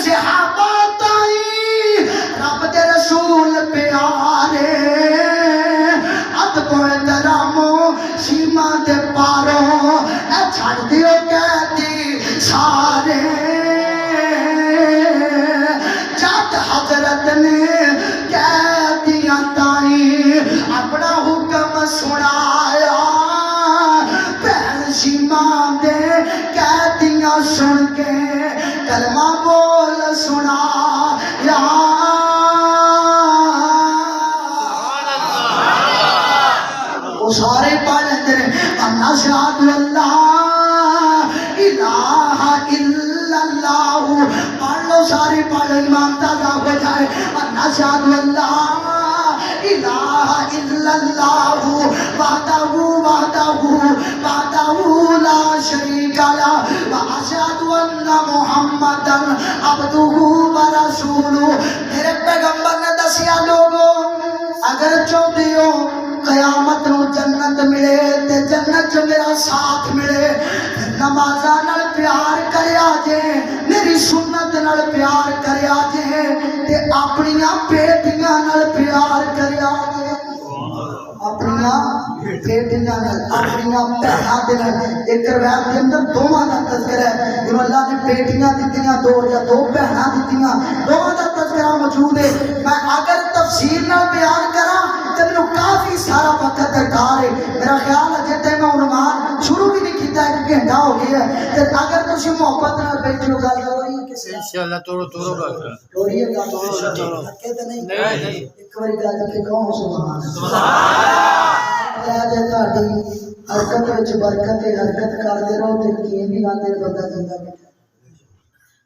صحابہ تائی رب دے رسول پیارے ادب و احترامو سیما دے پارو اے چھڑ دیو کہتی سارے دے کہتیاں سن کے کلمہ بول سنا یا وہ سارے پڑھ لیتے ہیں اشہد اللہ الہ الا اللہ پڑھ لو سارے پڑھ ایمان تازہ ہو جائے اشہد اللہ الہ الا اللہ وحدہ لا شریک لہ واشہد ان محمدا عبدہ ورسولہ میرے پیغمبر نے دسیا لوگوں اگر چاہتے ہو قیامت نو جنت ملے تے جنت چ میرا ساتھ ملے نمازاں نال پیار کریا جے میری سنت نال پیار کریا جے تے اپنیاں بیٹیاں نال پیار کریا جے اپنیاں بیٹیاں نال اپنیاں بہناں دے نال ایک روایت دے اندر دوواں دا تذکرہ ہے جنوں اللہ نے بیٹیاں دتیاں دو یا دو بہناں دتیاں دوواں دا تذکرہ موجود ہے میں اگر تفسیر نال بیان کراں تے مینوں کافی سارا وقت درکار ہے میرا خیال ہے جے میں عنوان شروع بھی نہیں کیتا ایک گھنٹہ ہو گیا ہے تے اگر تسی محبت نال بیٹھے ہو گل ہو رہی ہے کسے انشاءاللہ توڑو ہو رہی ہے گل کہتے نہیں ایک بار گل کے کہو سبحان اللہ جے تہاڈی حرکت وچ برکت ہے حرکت کردے رہو تے کیں بھی آندے بندہ زندہ بیٹھا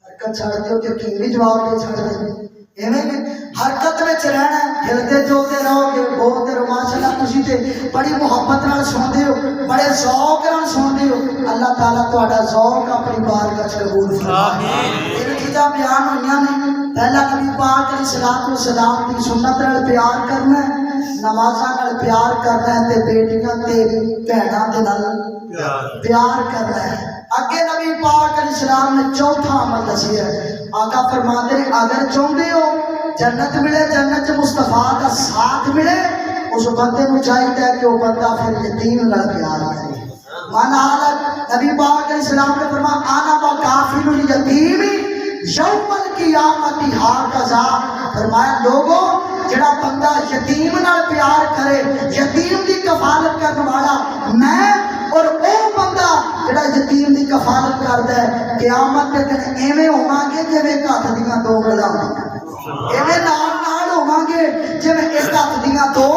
حرکت چھڑ دیو تے کیں بھی جواب دے چھڑ دے ایویں حرکت وچ رہنا ہلدے جلدے رہو گے بولتے رہو ماشاءاللہ تسی تے بڑی محبت نال سندے ہو بڑے ذوق نال سندے ہو اللہ تعالیٰ تہاڈا ذوق اپنی بارگاہ وچ قبول فرمائے یہ چیزاں بیان ہوئیاں نے پہلا نبی پاک علیہ الصلوۃ والسلام دی سنت نال پیار کرنا ہے نمازاں نال پیار کرنا ہے تے بیٹیاں تے بہناں دے نال پیار کرنا ہے اگے نبی پاک علیہ السلام نے چوتھا عمل دسیا ہے آقا فرماتے ہیں اگر چاہتے ہو جنت ملے جنت مصطفیٰ کا ساتھ ملے اس بندے کو چاہیے کہ وہ بندہ پھر یتیم نال پیار کرے مانا حالت نبی پاک علیہ السلام نے فرمایا انا و کافل الیتیم یوم القیامت ہاکذا فرمایا لوگوں جڑا بندہ یتیم نال پیار کرے یتیم دی کفالت کرنے والا میں اور او بندہ جڑا یتیم دی کفالت کردا ہے قیامت دے دن ایویں ہوواں گے جویں ہاتھ دیاں دو انگلاں ایویں نال ہوواں گے جویں ایک ہاتھ دیاں دو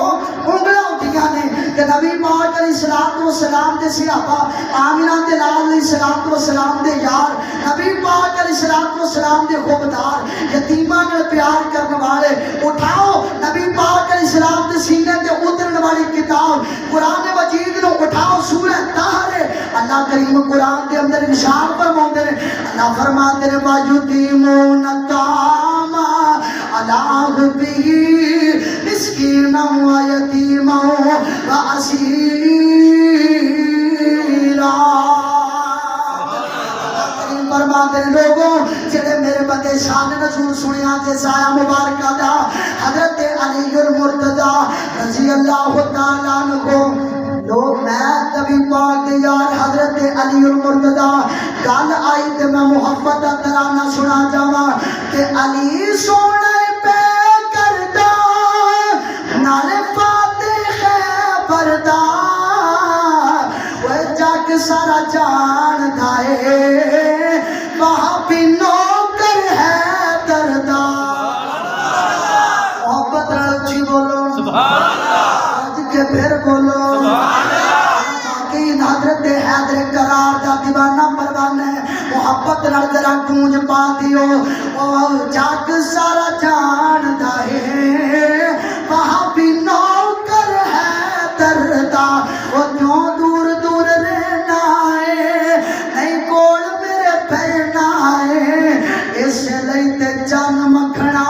انگلاں ہوندیاں نے کہ نبی پاک علیہ الصلوۃ والسلام دے صحابہ آمنہ دے لال علیہ الصلوۃ والسلام دے یار نبی پاک علیہ الصلوۃ والسلام دے خوبدار یتیماں نال پیار کرنے والے اٹھاؤ نبی پاک علیہ السلام دے سینے تے اترن والی کتاب قرآن مجید نو اٹھاؤ سورہ طاہر اللہ کریم قرآن دے اندر ارشاد فرماتے ہیں اللہ فرماتے ہیں وَيُطِعِمُونَ الطَّعَامَ عَلَىٰ حُبِّهِ مِسْكِينًا وَيَتِيمًا وَأَسِيرًا فرماتے ہیں لوگوں جڑے میرے بندے شان نزول سنیا تے سایہ مبارکہ دا حضرت علی المرتضی رضی اللہ تعالیٰ عنہ لوگ میں نبی پاک دے یار حضرت علی المرتضی گل آئی تے میں محبت دا ترانہ سنا جاواں کہ علی سونے پہ کردا نال فاتح پردہ وہ جگ سارا جاندا ہے وہاں بھی نوکر ہے دردا محبت رچی بولو سبحان اللہ آج کے پھر بولو سبحان اللہ باقی حضرت حیدر قرار دا دیوانہ پروانہ محبت نال ذرا گونج پا دیو او جگ سارا جاندا ہے وہاں بھی نوکر ہے دردا او کیوں دور دور رہنا ہے نہیں کول میرے پہنا ہے اس لئی تے جان مکھنا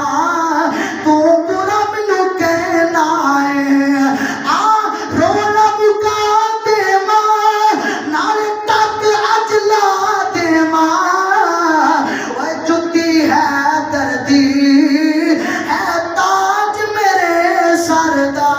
تو برا مینوں کہنا ہے آ رونا مکا دے ماں نال تک اجلا دے ماں وہ جتی ہے دردی ہے تاج میرے سر دا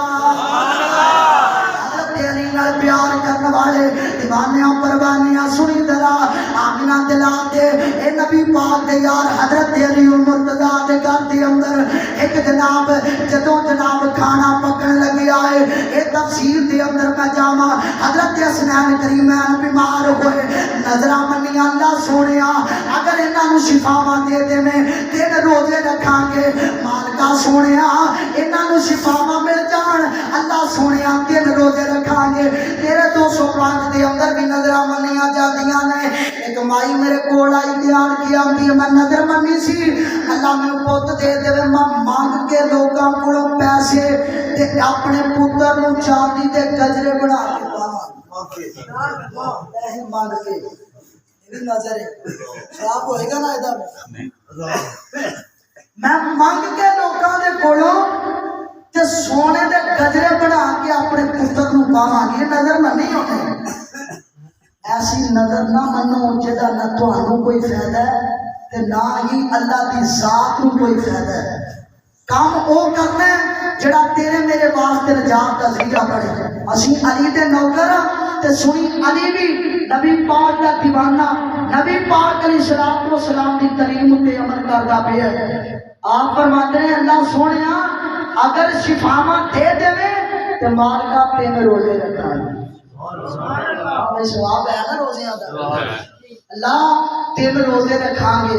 حضرت علی نال پیار کرنے والے دیوانیاں پروانیاں سنی دلا آمنہ دلا دے اے نبی پاک دے یار حضرت علی المرتضی دے گھر دے اندر ایک جناب جدوں جناب کھانا پکن لگیا ہے اے تفسیر دے اندر میں جاواں حضرت حسنین کریمین بیمار ہوئے نظر منی اللہ سونے اگر انہاں شفاواں دے دے میں 3 روزے رکھاں گے مالکا سونے انہاں شفاواں مل جان اللہ سونے 3 روزے رکھاں گے تیرے 205 دے اندر بھی نظر منیاں جاندیاں نے ایک مائی میرے کول آئی بیان کیا میں نظر منی سی اللہ میں پوت دے دے میں مانگ کے لوگاں کولوں پیسے تے اپنے پتر نو چاندی دے گجرے بنا کے پاواں ایسے مانگ کے میری نظر ہے خراب ہوئے گا نا ادھر میں مانگ کے لوگاں دے کولوں تے سونے دے گجرے بنا کے اپنے پتر نو پاواں یہ نظر منی ہونے ایسی نظر نہ منو جدا نہ تانوں کوئی فائدہ ہے تے نہ ہی اللہ دی ذات نو کوئی فائدہ ہے کام او کرنا ہے جڑا تیرے میرے واسطے نجات دا ذریعہ بنے اسی علی دے نوکر تے سنی علی بھی نبی پاک دا دیوانہ نبی پاک علیہ الصلوۃ والسلام دی تعلیم تے عمل کردا پیا آپ فرماتے ہیں اللہ سونیا اگر شفاواں دے دے تے مالکا 3 روزے رکھا سواب ہے نا روزیاں دا اللہ 3 روزے رکھاں گے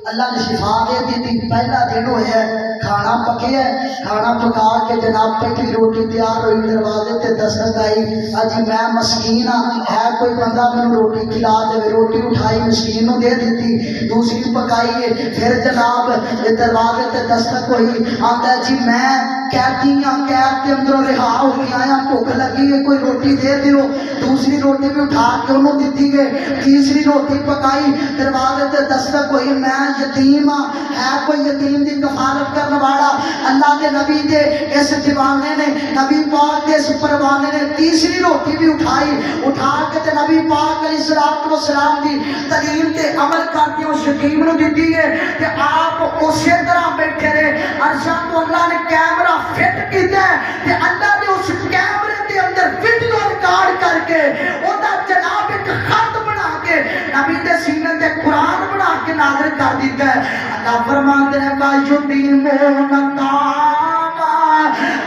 اللہ نے شفا دے دی پہلا دن ہویا کھانا پکیا کھانا پکا کے جناب پہلی روٹی تیار ہوئی دروازے تے دستک آئی اجی میں مسکین ہے کوئی بندہ میں روٹی کھلا دے روٹی اٹھائی مسکین نو دے دیتی دوسری پکائی پھر جناب دروازے تے دستک ہوئی آندا جی میں قیدی ہاں قید کے اندروں رہا ہو کے آیا بھوک لگی ہے کوئی روٹی دے دیو دوسری روٹی بھی اٹھا کے انہوں دیتی گئے تیسری روٹی پکائی دروازے تے دستک ہوئی میں یتیم ہے کوئی یتیم دی کفالت کرنے والا اللہ کے نبی دے اس دیوانے نے نبی پاک کے اس پروانے نے تیسری روٹی بھی اٹھا کے تے نبی پاک علیہ الصلوۃ والسلام دی تعلیم تے عمل کر کے اس یتیم نو دتی ہے کہ آپ اسی طرح بیٹھے رہے عرشاں تو اللہ نے کیمرہ فٹ کیتا ہے کہ اللہ نے اس کیمرے کے اندر ویڈیو ریکارڈ کر کے اودا جناب ایک خط بنا کے نبی دے سینے تے قرآن بنا کے نازل کر دیتا ہے اللہ فرماتے ہیں کا یتیمون تاما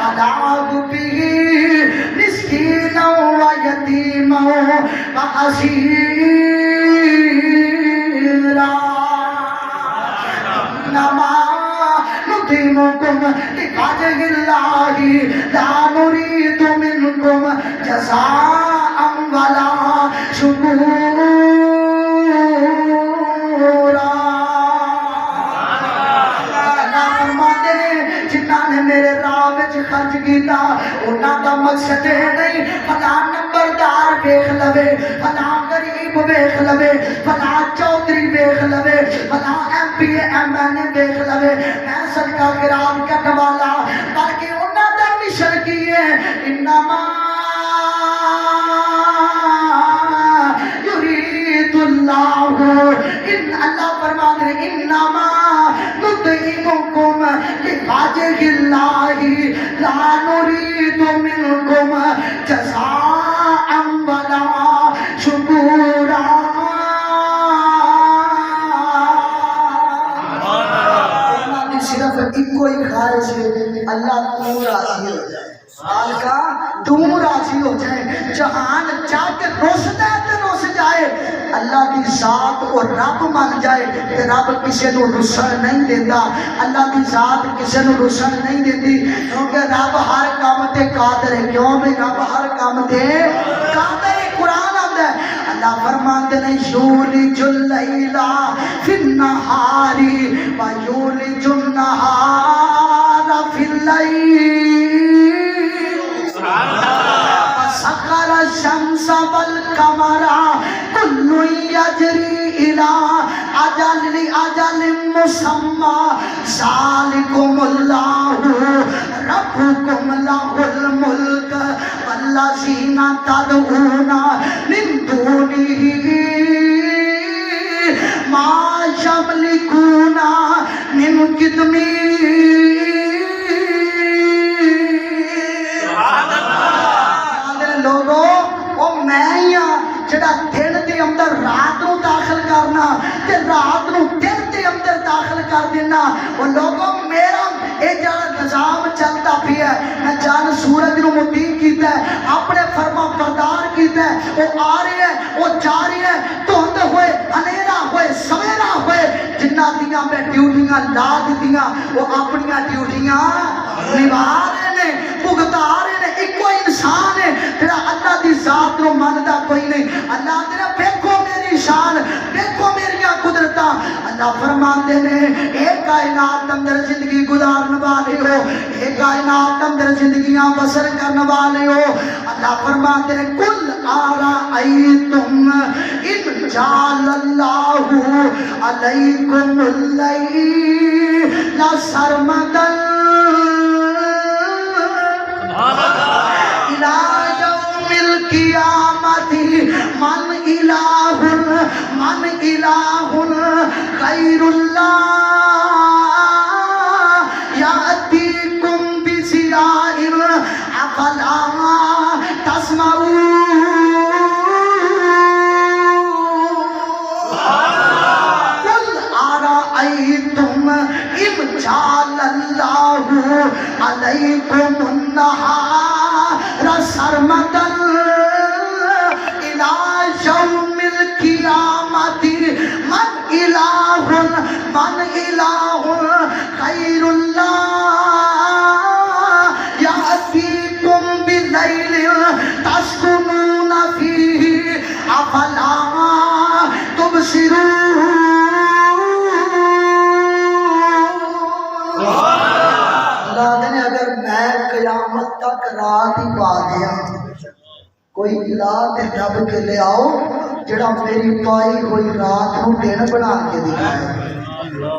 عذاب بھی مسکین و یتیم و اسیرا نما نطعمکم لوجه اللہ لا نريد منکم جزاء ولا شکورا میرے راہ وچ خرچ کیتا انہاں دا مقصد نہیں فلاں نمبردار ویکھ لوے فلاں غریب ویکھ لوے فلاں چودھری ویکھ لوے فلاں ایم پی ایم این اے ویکھ لوے میں صدقہ خیرات کرنے والا بلکہ انہاں دا مشن کی ہے انما یرید اللہ ان اللہ فرماتے ہیں انما نطعمکم لوجه اللہ لا نريد منکم جزاء ولا شکورا صرف ایک ہی خواہش ہے اللہ تو راضی ہو جائے مالکا تو راضی ہو جائے جہان جا کے رسدا تے رس جائے اللہ کی ذات اور رب مان جائے تے رب کسی نو رسن نہیں دیندا اللہ کی ذات کسی نو رسن نہیں دیندی کیونکہ رب ہر کام تے قادر ہے کیوں بھی رب ہر کام تے قادر ہے قرآن آندا ہے اللہ فرماتے ہیں یولج اللیل فی النہار و یولج النہار فی اللیل سخر الشمس والقمر كل يجري إلى أجل مسمى ذلكم الله ربكم له الملك والذين تدعون من دونه ما يملكون من قطمير جڑا دن دے اندر رات نو داخل کرنا تے رات نو دن دے اندر داخل کر دینا وہ لوگوں میرا اے جڑا نظام چلتا پیا ہے میں جان سورج نو مبین کیتا ہے اپنے فرما بردار کیتا ہے وہ آ رہے ہیں وہ جا رہے ہیں دھند ہوئے ہنیرا ہوئے سویرا ہوئے جنہ دیاں میں ڈیوٹیاں لا دیتیاں وہ اپنی ڈیوٹیاں نبھا رہے نے بھگتا رہے نے ایک کوئی انسان ہے تیرا اللہ دی ذات نو ماندا کوئی نہیں اللہ تیرا دیکھو میری شان دیکھو میریاں قدرتاں اللہ فرماندے نے اے کائنات اندر زندگی گزارن والے ہو اے کائنات اندر زندگیاں بسر کرنے والے ہو اللہ فرماتے ہیں کل آرائیتم ان جعل اللہ علیکم اللیل سرمدن الى یوم القیامت من الہ غیر اللہ یأتیکم بضیاء افلا تسمعون قل ارأیتم ان جعل اللہ علیکم النہار سرمدا الى یوم القیامت من الہ غیر اللہ یأتیکم باللیل تسکنون فیہ افلا تبصرون اللہ نے اگر میں قیامت تک رات ہی پا دیا کوئی الہ تے دب کے لے آؤ جڑا میری پائی ہوئی رات کو دن بنا کے دکھائے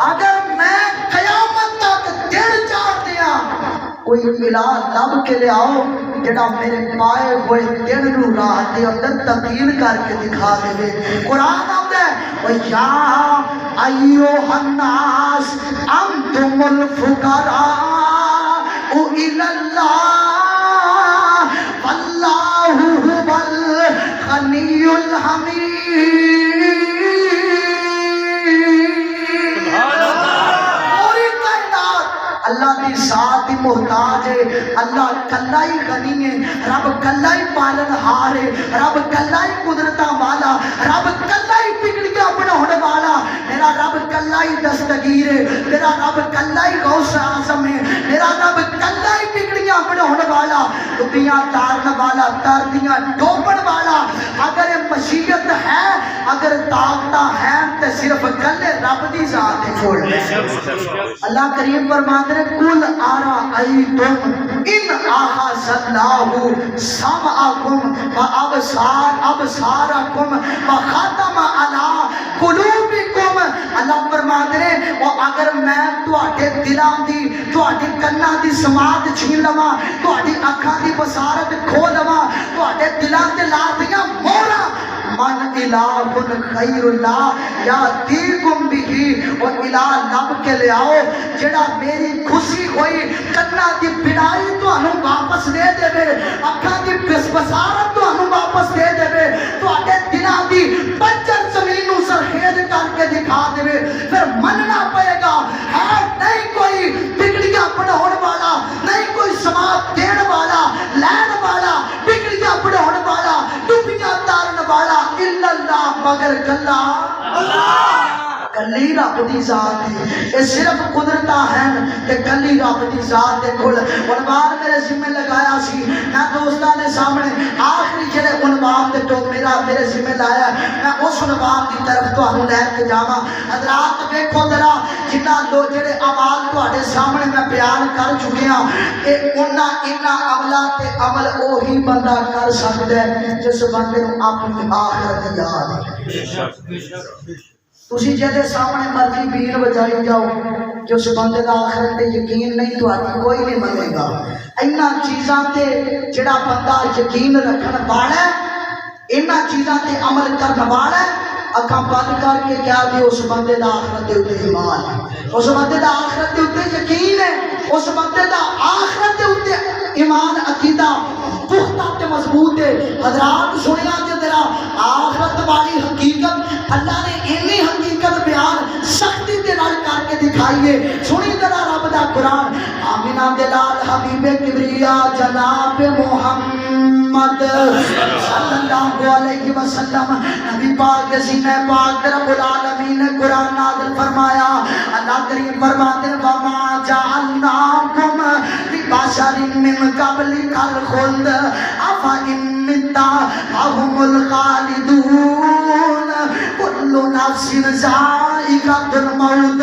اگر میں قیامت تک دن چاہ دیا کوئی الہ لب کے لے آؤ جڑا میرے پائے ہوئے دن نو رات دے اندر تبدیل کر کے دکھا دے قرآن آتا ہے وَيَا أَيُّهَا النَّاسِ أَنْتُمُ الْفُقَرَاءُ إِلَى اللَّهِ وَاللَّهُ هُوَ الْغَنِيُّ الْحَمِيدُ اللہ کی ذات ہی محتاج ہے اللہ کلا ہی غنی ہے رب کلا ہی پالن ہار ہے رب کلا ہی قدرتاں والا رب کلا ہی بگڑیاں بناؤن والا میرا رب کلا ہی دستگیر ہے میرا رب کلا ہی غوث اعظم ہے میرا رب کلا ہی بگڑیاں بناؤن والا دنیا تارن والا تردیاں ڈوبن والا اگر مشیت ہے اگر طاقت ہے تو صرف کلے رب دی ذات ہے چھوڑ اللہ کریم فرماتے ہیں کل آرائیتم ان آخذ اللہ سمعکم و ابصارکم و ختم علی قلوبکم اللہ فرماتے ہیں وہ اگر میں تواڈے دلاں دی تواڈی کناں دی سماعت چھین لواں تواڈی اکھاں دی بصارت کھو لواں تواڈے دلاں تے لا دیاں مہراں من الہ غیر اللہ یاتیکم بہ و الہ لب کے لے آؤ جڑا میری خوشی ہوئی کنا دی بڑائی تانوں واپس دے دے اکھاں دی بصارت تانوں واپس دے دے تواڈے دلاں دی بنجر زمین نوں سرخیز کر کے دکھا دے پھر مننا پئے گا ہے نہیں کوئی بگڑیاں بناؤن والا نہیں کوئی سماعت دین والا لین والا بگڑیاں بناؤن والا ڈوبیاں تارن والا الا اللہ مگر کلا اللہ کلی رب دی ذات ہے یہ صرف قدرتاں ہیں کہ کلی رب دی ذات دے کول عنوان میرے ذمہ لگایا سی میں دوستاں دے سامنے آخری جڑے عنوان دے تو میرے ذمہ لایا میں اس عنوان دی طرف تانوں لے کے جاواں حضرات دیکھو ذرا جنہ دو جڑے اعمال تواڈے سامنے میں بیان کر چکے ہاں اے انہاں عملاں تے عمل وہی بندہ کر سکدا ہے جس بندے نوں اپنی آخرت یاد ہے تسی جہدے سامنے مرضی بین بجائی جاؤ جس بندے دا آخرت تے یقین نہیں تو کوئی نہیں منے گا اینا چیزاں تے جڑا بندہ یقین رکھن والا ہے اینا چیزاں تے عمل کرن والا ہے اکھاں بند کر کے کیا دے اس بندے دا آخرت دے اوتے ایمان ہے اس بندے دا آخرت دے اوتے یقین ہے اس بندے دا آخرت دے اوتے ایمان عقیدہ پختہ تے مضبوط ہے حضرات سنیا تے تیرا آخرت والی حقیقت اللہ نے اینی حقیقت بیان سختی دے نال کر کے دکھا دکھائیے. سنی ذرا رب دا قرآن. آمینہ دے لال حبیب کبریا جناب محمد صلی اللہ علیہ وسلم نبی پاک کے سینہ پاک رب العالمین نے قرآن نازل فرمایا. اللہ کریم فرماتے ہیں وَمَا جَعَلْنَاكُمْ لِبَشَرٍ مِّن قَبْلِكَ الْخُلْدَ أَفَإِن مِّتَّ فَهُمُ الْخَالِدُونَ كُلُّ نَفْسٍ ذَائِقَةُ الْمَوْتِ.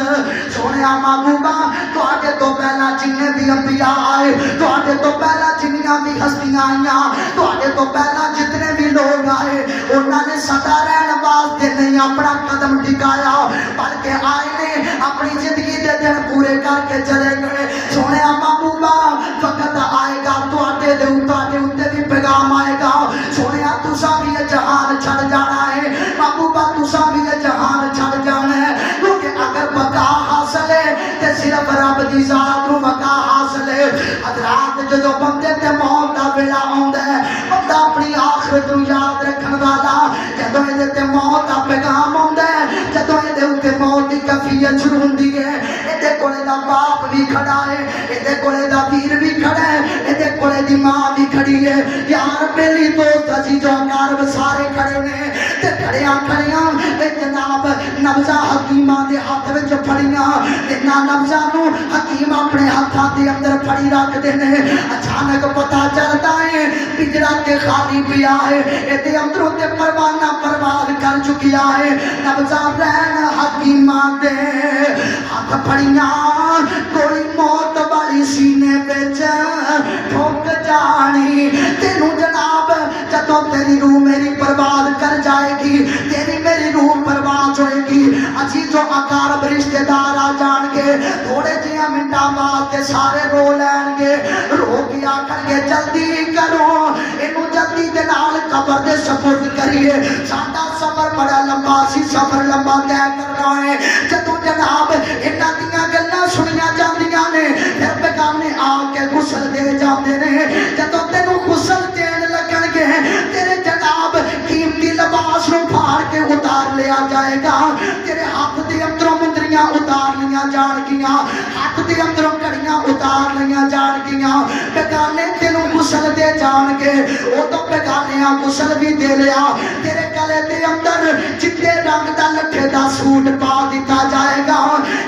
سونیا محبوبہ تواڈے تو پہلا جننے بھی انبیاء آئے, تواڈے تو پہلا جنیاں بھی ہستیاں آئیاں, تواڈے تو پہلا جتنے بھی لوگ آئے انہاں نے سدا رہن واسطے نہیں اپنا قدم ٹکایا بلکہ آئے نے اپنی زندگی دے دن پورے کر کے چلے گئے. سونیا محبوبہ وقت آئے گا تواڈے دے اوتے بھی پیغام آئے گا. سونیا تساں بھی یہ جہان چھڑ جانا ہے محبوبہ, تساں بھی یہ جہان چھڑ جانا ہے, کیونکہ اگر بقا حاصل ہے تے صرف رب دی ذات نوں بقا حاصل ہے. حضرات جدوں بندے تے موت دا ویلا آوندا ہے بندہ اپنی آخرت نوں یاد رکھن والا جدوں اے تے موت دا پیغام آوندا ہے, جدوں اے تے موت دی کفیت شروع ہوندی ہے, اے کولے دا باپ بھی کھڑا ہے, اے کولے دا ویر بھی کھڑا ہے, اے کولے دی ماں بھی کھڑی ہے. یار پہلی دوست عزیزو اقارب سارے کھڑے نے تے کھڑیاں اے جناب نبضاں حکیماں دے ہاتھ وچ پھڑیاں تے نا نبضاں نوں حکیم اپنے ہاتھاں دے اندر پھڑی رکھدے نے. اچانک پتہ چلدا ہے پنجرا تے خالی پیا ہے, اے اندروں تے پروانہ پرواز کر چکیا ہے. نبضاں رہن حکیماں دے ہاتھ پھڑیاں کوئی موت والی سینے وچ ٹھوک جانی. تینوں جناب جدوں تیری روح میری پرواز کر جائے گی, تیری میری روح پرواز ہوئے گی, عزیزو اقارب رشتہ دار آ جان گے, تھوڑے جہاں منٹاں واسطے سارے رو لین گے, رو کے آکھن گے جلدی کرو اینو جلدی دے نال قبر دے سپرد کریے, ساڈا سفر بڑا لمبا سی, سفر لمبا طے کرنا ہے. جدوں جناب انہاں دیاں گلاں سنیاں جاندیاں نے پھر بیگانے آ کے غسل دے جاندے نے. جدوں تینوں غسل دین لگن گے تیرے جناب قیمتی لباس نوں پھاڑ کے اتار لیا جائے گا, تیرے ہاتھ دے اندروں مندریاں اتار لیاں جان گیاں, ہاتھ دے اندروں کڑیاں اتار لیاں جان گیاں. بیگانے تینوں غسل دے جان گے, اودوں بیگانیاں غسل بھی دے لیا, تیرے گلے دے اندر چٹے رنگ دا لٹھے دا سوٹ پا دیتا جائے گا,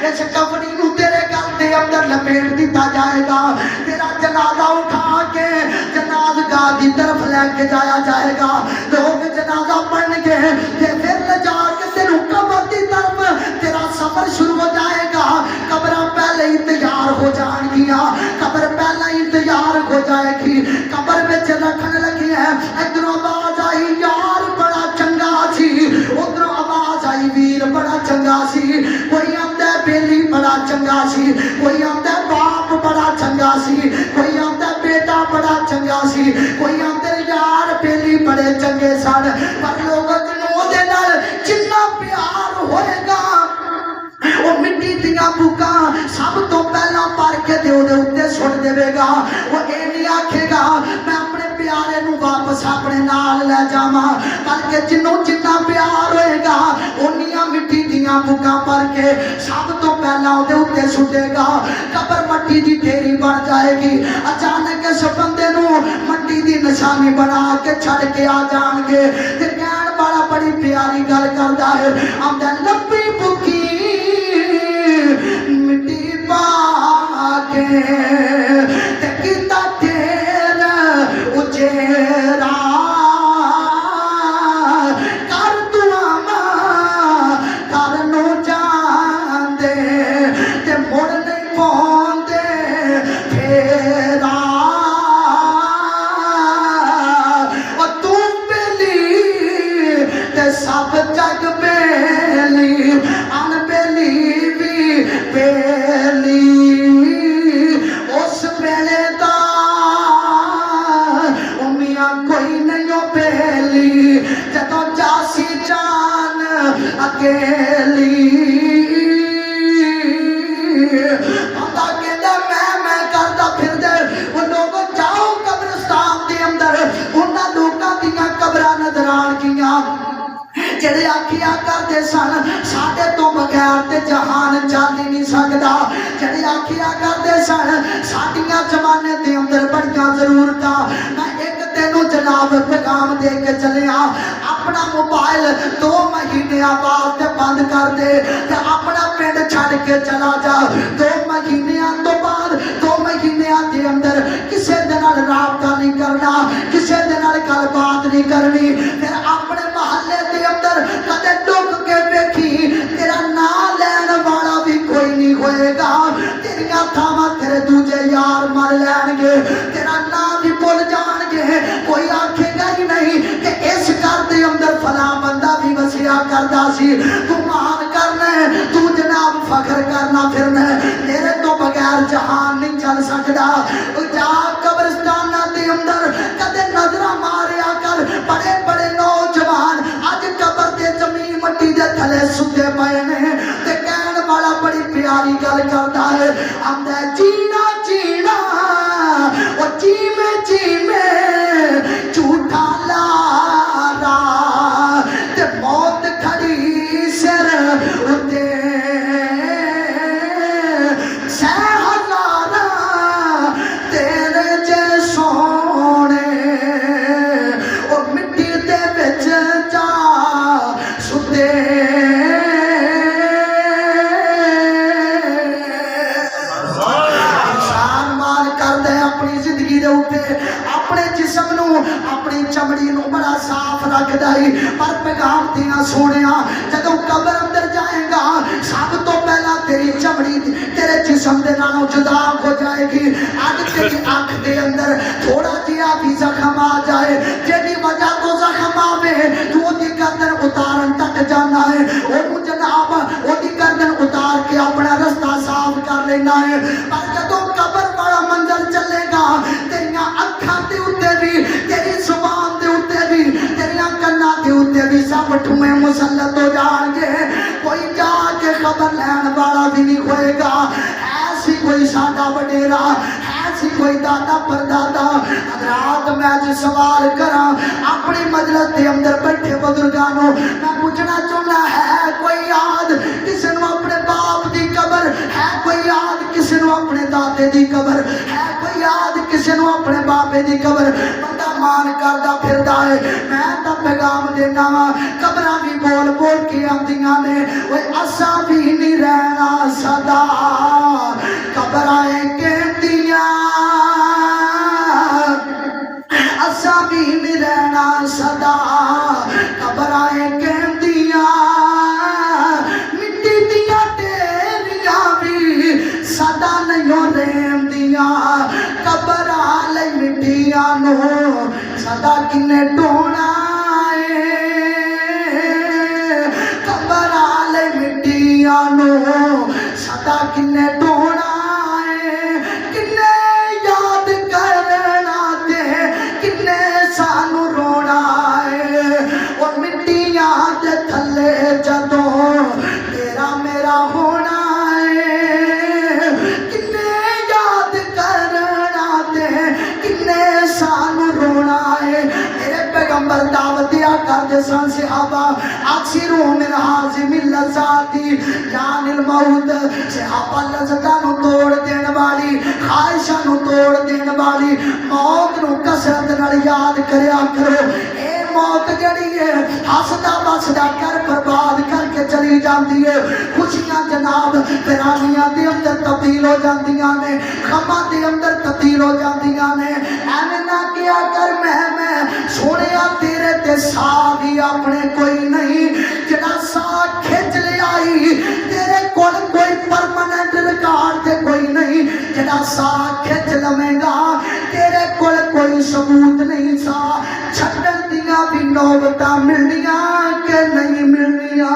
اس کفنی نوں تیرے گل دے اندر لپیٹ دیتا جائے گا, تیرا جنازہ اٹھا کے جنازگاہ دی طرف لے کے جایا جائے گا. لوگ جنازہ پڑھن گے پھر لے جا کے تینوں قبر دی طرف تیرا سفر شروع ہو جائے گا. قبراں پہلے ہی تیار ہو جان گیاں, قبر پہلے ہی تیار ہو جائے گی. قبر وچ رکھن لگی ہے, ادھروں آواز آئی یار بڑا چنگا سی, ادھروں آواز آئی ویر بڑا چنگا سی, کوئی آندا بیلی بڑا چنگا سی, کوئی آندا باپ بڑا چنگا سی, کوئی آندا بیٹا بڑا چنگا سی, کوئی آندا یار بیلی بڑے چنگے سن. پر لوگ نوں دے نال جتنا پیار ہوئے گا وہ مٹی دیاں بکاں سب تو پہلا پار کے دے اوتے سٹ دے گا. وہ اے نہیں آکھے گا میں اپنے پیارے نوں واپس اپنے نال لے جاواں, بلکہ جنوں جتنا پیار ہوئے گا اونیاں مٹی دیاں بکاں پر کے سب تو پہلا اودے اوتے سٹے گا. قبر مٹی دی ڈھیری بن جائے گی. اچانک اس بندے نوں مٹی دی نشانی بنا کے چھڑ کے آ جان گے تے کہن والا بڑی پیاری گل کردا ہے, آندا لبی بکی مٹی پا کے تے کیتا ڈھیر اجیرا کر دعاواں کرنوں جاندے تے مڑ نہیں پاوندے پھیرا. او تو بیلی تے سب جگ بیلی, ان بیلی بھی بیلی. اس ویلے دا امیاں کوئی نہیں بیلی جدوں جاسی جان اکیلی. بندہ کہندا میں کردا پھر دے, وہ لوگ جاؤ قبرستان دے اندر انہاں لوکاں دیاں قبراں نظر آن گیاں جڑے آکھیا کر کرتے سن ساڈے تو بغیر تے جہان چل ہی نہیں سکدا جڑے آکھیا کرتے سن ساڈیاں زمانے دے اندر بڑیاں ضرورتاں میں ایک تینوں جناب پیغام دے کے چلیا اپنا موبائل 2 مہینے آواز تے بند کر دے تے اپنا پنڈ چھڈ کے چلا جا 2 مہینیاں تو بعد 2 مہینیاں دے اندر کسے دے نال رابطہ نہیں کرنا کسے دے نال گل بات نہیں کرنی پھر اپنے محلے دے اندر کدے ڈک کے ویکھی تیرا نام لین والا بھی کوئی نہیں ہوئے گا تیریاں تھاواں تیرے دوجے یار مر لین گے تیرا نام بھی بھول جان گے کوئی آکھے گا ہی نہیں کہ اس گھر دے اندر فلاں بندہ بھی وسیا کردا سی تو مان کرنا تو جناب فخر کرنا پھرنا میرے تو بغیر جہان نہیں چل سکدا جا قبرستاناں دے اندر کدے نظراں ماریا کر بڑے بڑے نوجوان اج قبر دے زمین مٹی دے تھلے ستے پئے نے تے کہن والا بڑی پیاری گل کردا ہے آندا جینا جینا او جیویں جھوٹا لارا تے موت کھڑی سر اتے سہ ہزاراں تیرے جے سونے او مٹی دے وچ جا ستے انسان مان کردے اپنی زندگی دے اوپر اپنے جسم نو اپنی چمڑی نو بڑا صاف رکھدا ہے پر پیغام دیاں سونیا جدوں قبر اندر جائے گا سب تو پہلا تیری چمڑی تیرے جسم دے نالوں جدا ہو جائے گی اج تیری اکھ دے اندر تھوڑا جہا بھی زخم آ جائے جیڑی وجہ تو زخم آوے تو دی گردن اتارن تک جانا ہے اونوں جناب اودی گردن اتار کے اپنا رستہ صاف کر لینا ہے پر جدوں قبر والا منظر چلے گا تیریاں اکھاں دے اوتے بھی تیری زبان دے اوتے بھی تیریاں کناں دے اوتے بھی سب ٹھوئے مسلط ہو جان گے کوئی جا کے خبر لین والا بھی نہیں ہوئے گا ایسی کوئی ساڈا وڈیرا ایسی کوئی دادا پردادا حضرات میں اج سوال کراں اپنی مجلس دے اندر بیٹھے بزرگانوں میں پوچھنا چاہنا ہے کوئی یاد کسی نو اپنے باپ دی قبر ہے کوئی یاد کسی نو اپنے دادے دی قبر ہے کوئی یاد کسی نو اپنے بابے دی قبر بندہ مان کردا پھردا ہے میں تا پیغام دینا وا قبراں بھی بول بول کے آندیاں نے اوے اساں بھی نہیں رہنا سدا قبراں کہندیاں اساں بھی نہیں رہنا سدا قبراں کہندیاں مٹی دیاں ڈیریاں بھی سدا نہیں رہندیاں قبراں لئی مٹیاں نو سدا کنے ڈھونا قبراں لئی مٹیاں نو سدا کنے ڈھونا کنے یاد کرنا تے کنے سانو رونا اور مٹیاں دے تھلے جدوں تیرا میرا ہونا کنے یاد کرنا تے کنے سانو رونا میرے پیغمبر دعوت دیا کرتے سن صحابہ اکثروا من حازم اللذاتی یعنی الموت صحابہ لذتاں نو توڑ دین والی خواہشاں نو توڑ دین والی موت نو کثرت نال یاد کریا کرو اے موت جڑی ہے ہسدا بسدا کر برباد کر کے چلی جاندی ہے خوشیاں جناب ویرانیاں دے اندر تبدیل ہو جاندیاں نے غماں دے اندر تبدیل ہو جاندیاں نے ایویں نہ کیا کر میں سونیا تیرے تے ساہ بھی اپنے کوئی نہیں جڑا ساہ کھچ لے آئی تیرے کول کوئی پرماننٹ ریکارڈ تے کوئی نہیں جڑا ساہ کھچ لوے گا تیرے کول کوئی ثبوت نہیں ساہ چھڈن دیاں بھی نوبتاں ملنیاں کہ نہیں ملنیاں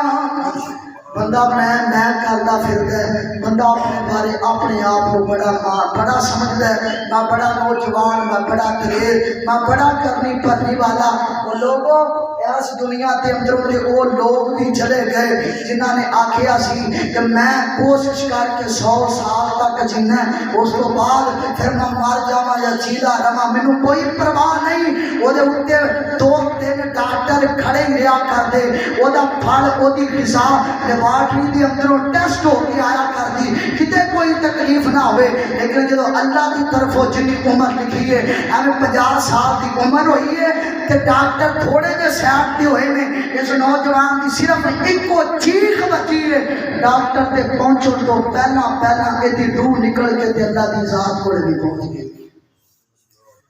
بندہ میں کردا پھردا ہے بندہ اپنے بارے اپنے آپ کو بڑا سمجھدا ہے میں بڑا نوجوان میں بڑا دلیر میں بڑا کرنی پرنی والا وہ لوگوں اس دنیا کے اندروں دے وہ لوگ بھی چلے گئے جنہاں نے آکھیا سی کہ میں کوشش کر کے 100 سال تک جینا اس تو بعد پھر میں مر جاواں یا جیلا رہواں مینوں کوئی پرواہ نہیں وہ دے اوتے 2-3 ڈاکٹر کھڑے ہی رہا کردے وہ دا پھل وہ دی غذا لیبارٹری دے اندروں ٹیسٹ ہو کے آیا کردی کتے کوئی تکلیف نہ ہوئے لیکن جدو اللہ کی طرفوں جنی عمر لکھی ہے ہمیں 50 سال کی عمر ہوئی ہے کہ ڈاکٹر تھوڑے جے سیاحت بھی ہوئے میں اس نوجوان کی صرف ایک کو چیخ بچی ہے ڈاکٹر تے پہنچو تو پہلا ایدی روح نکل کے تے اللہ دی ذات کو بھی پہنچ گئی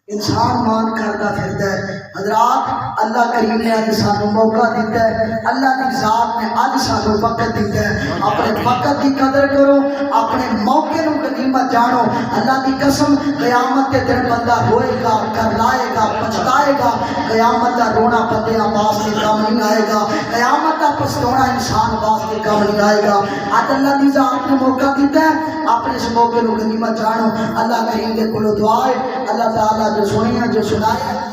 انسان مان کرتا پھرتا ہے حضرات اللہ کریم نے آج سانو موقع دیتا ہے اللہ کی ذات نے آج سانو وقت دیتا ہے اپنے وقت کی قدر کرو اپنے موقع نو غنیمت جانو اللہ کی قسم قیامت کے دن بندہ روئے گا کرلائے گا پچھتائے گا قیامت کا رونا بندے آواز کے کام نہیں آئے گا قیامت کا پچھتونا انسان آواز کے کام نہیں آئے گا آج اللہ کی ذات نے موقع دیتا ہے اپنے اس موقع نو غنیمت جانو اللہ کریم کے کلو دعائے اللہ تعالیٰ جو سنیا جو سنایا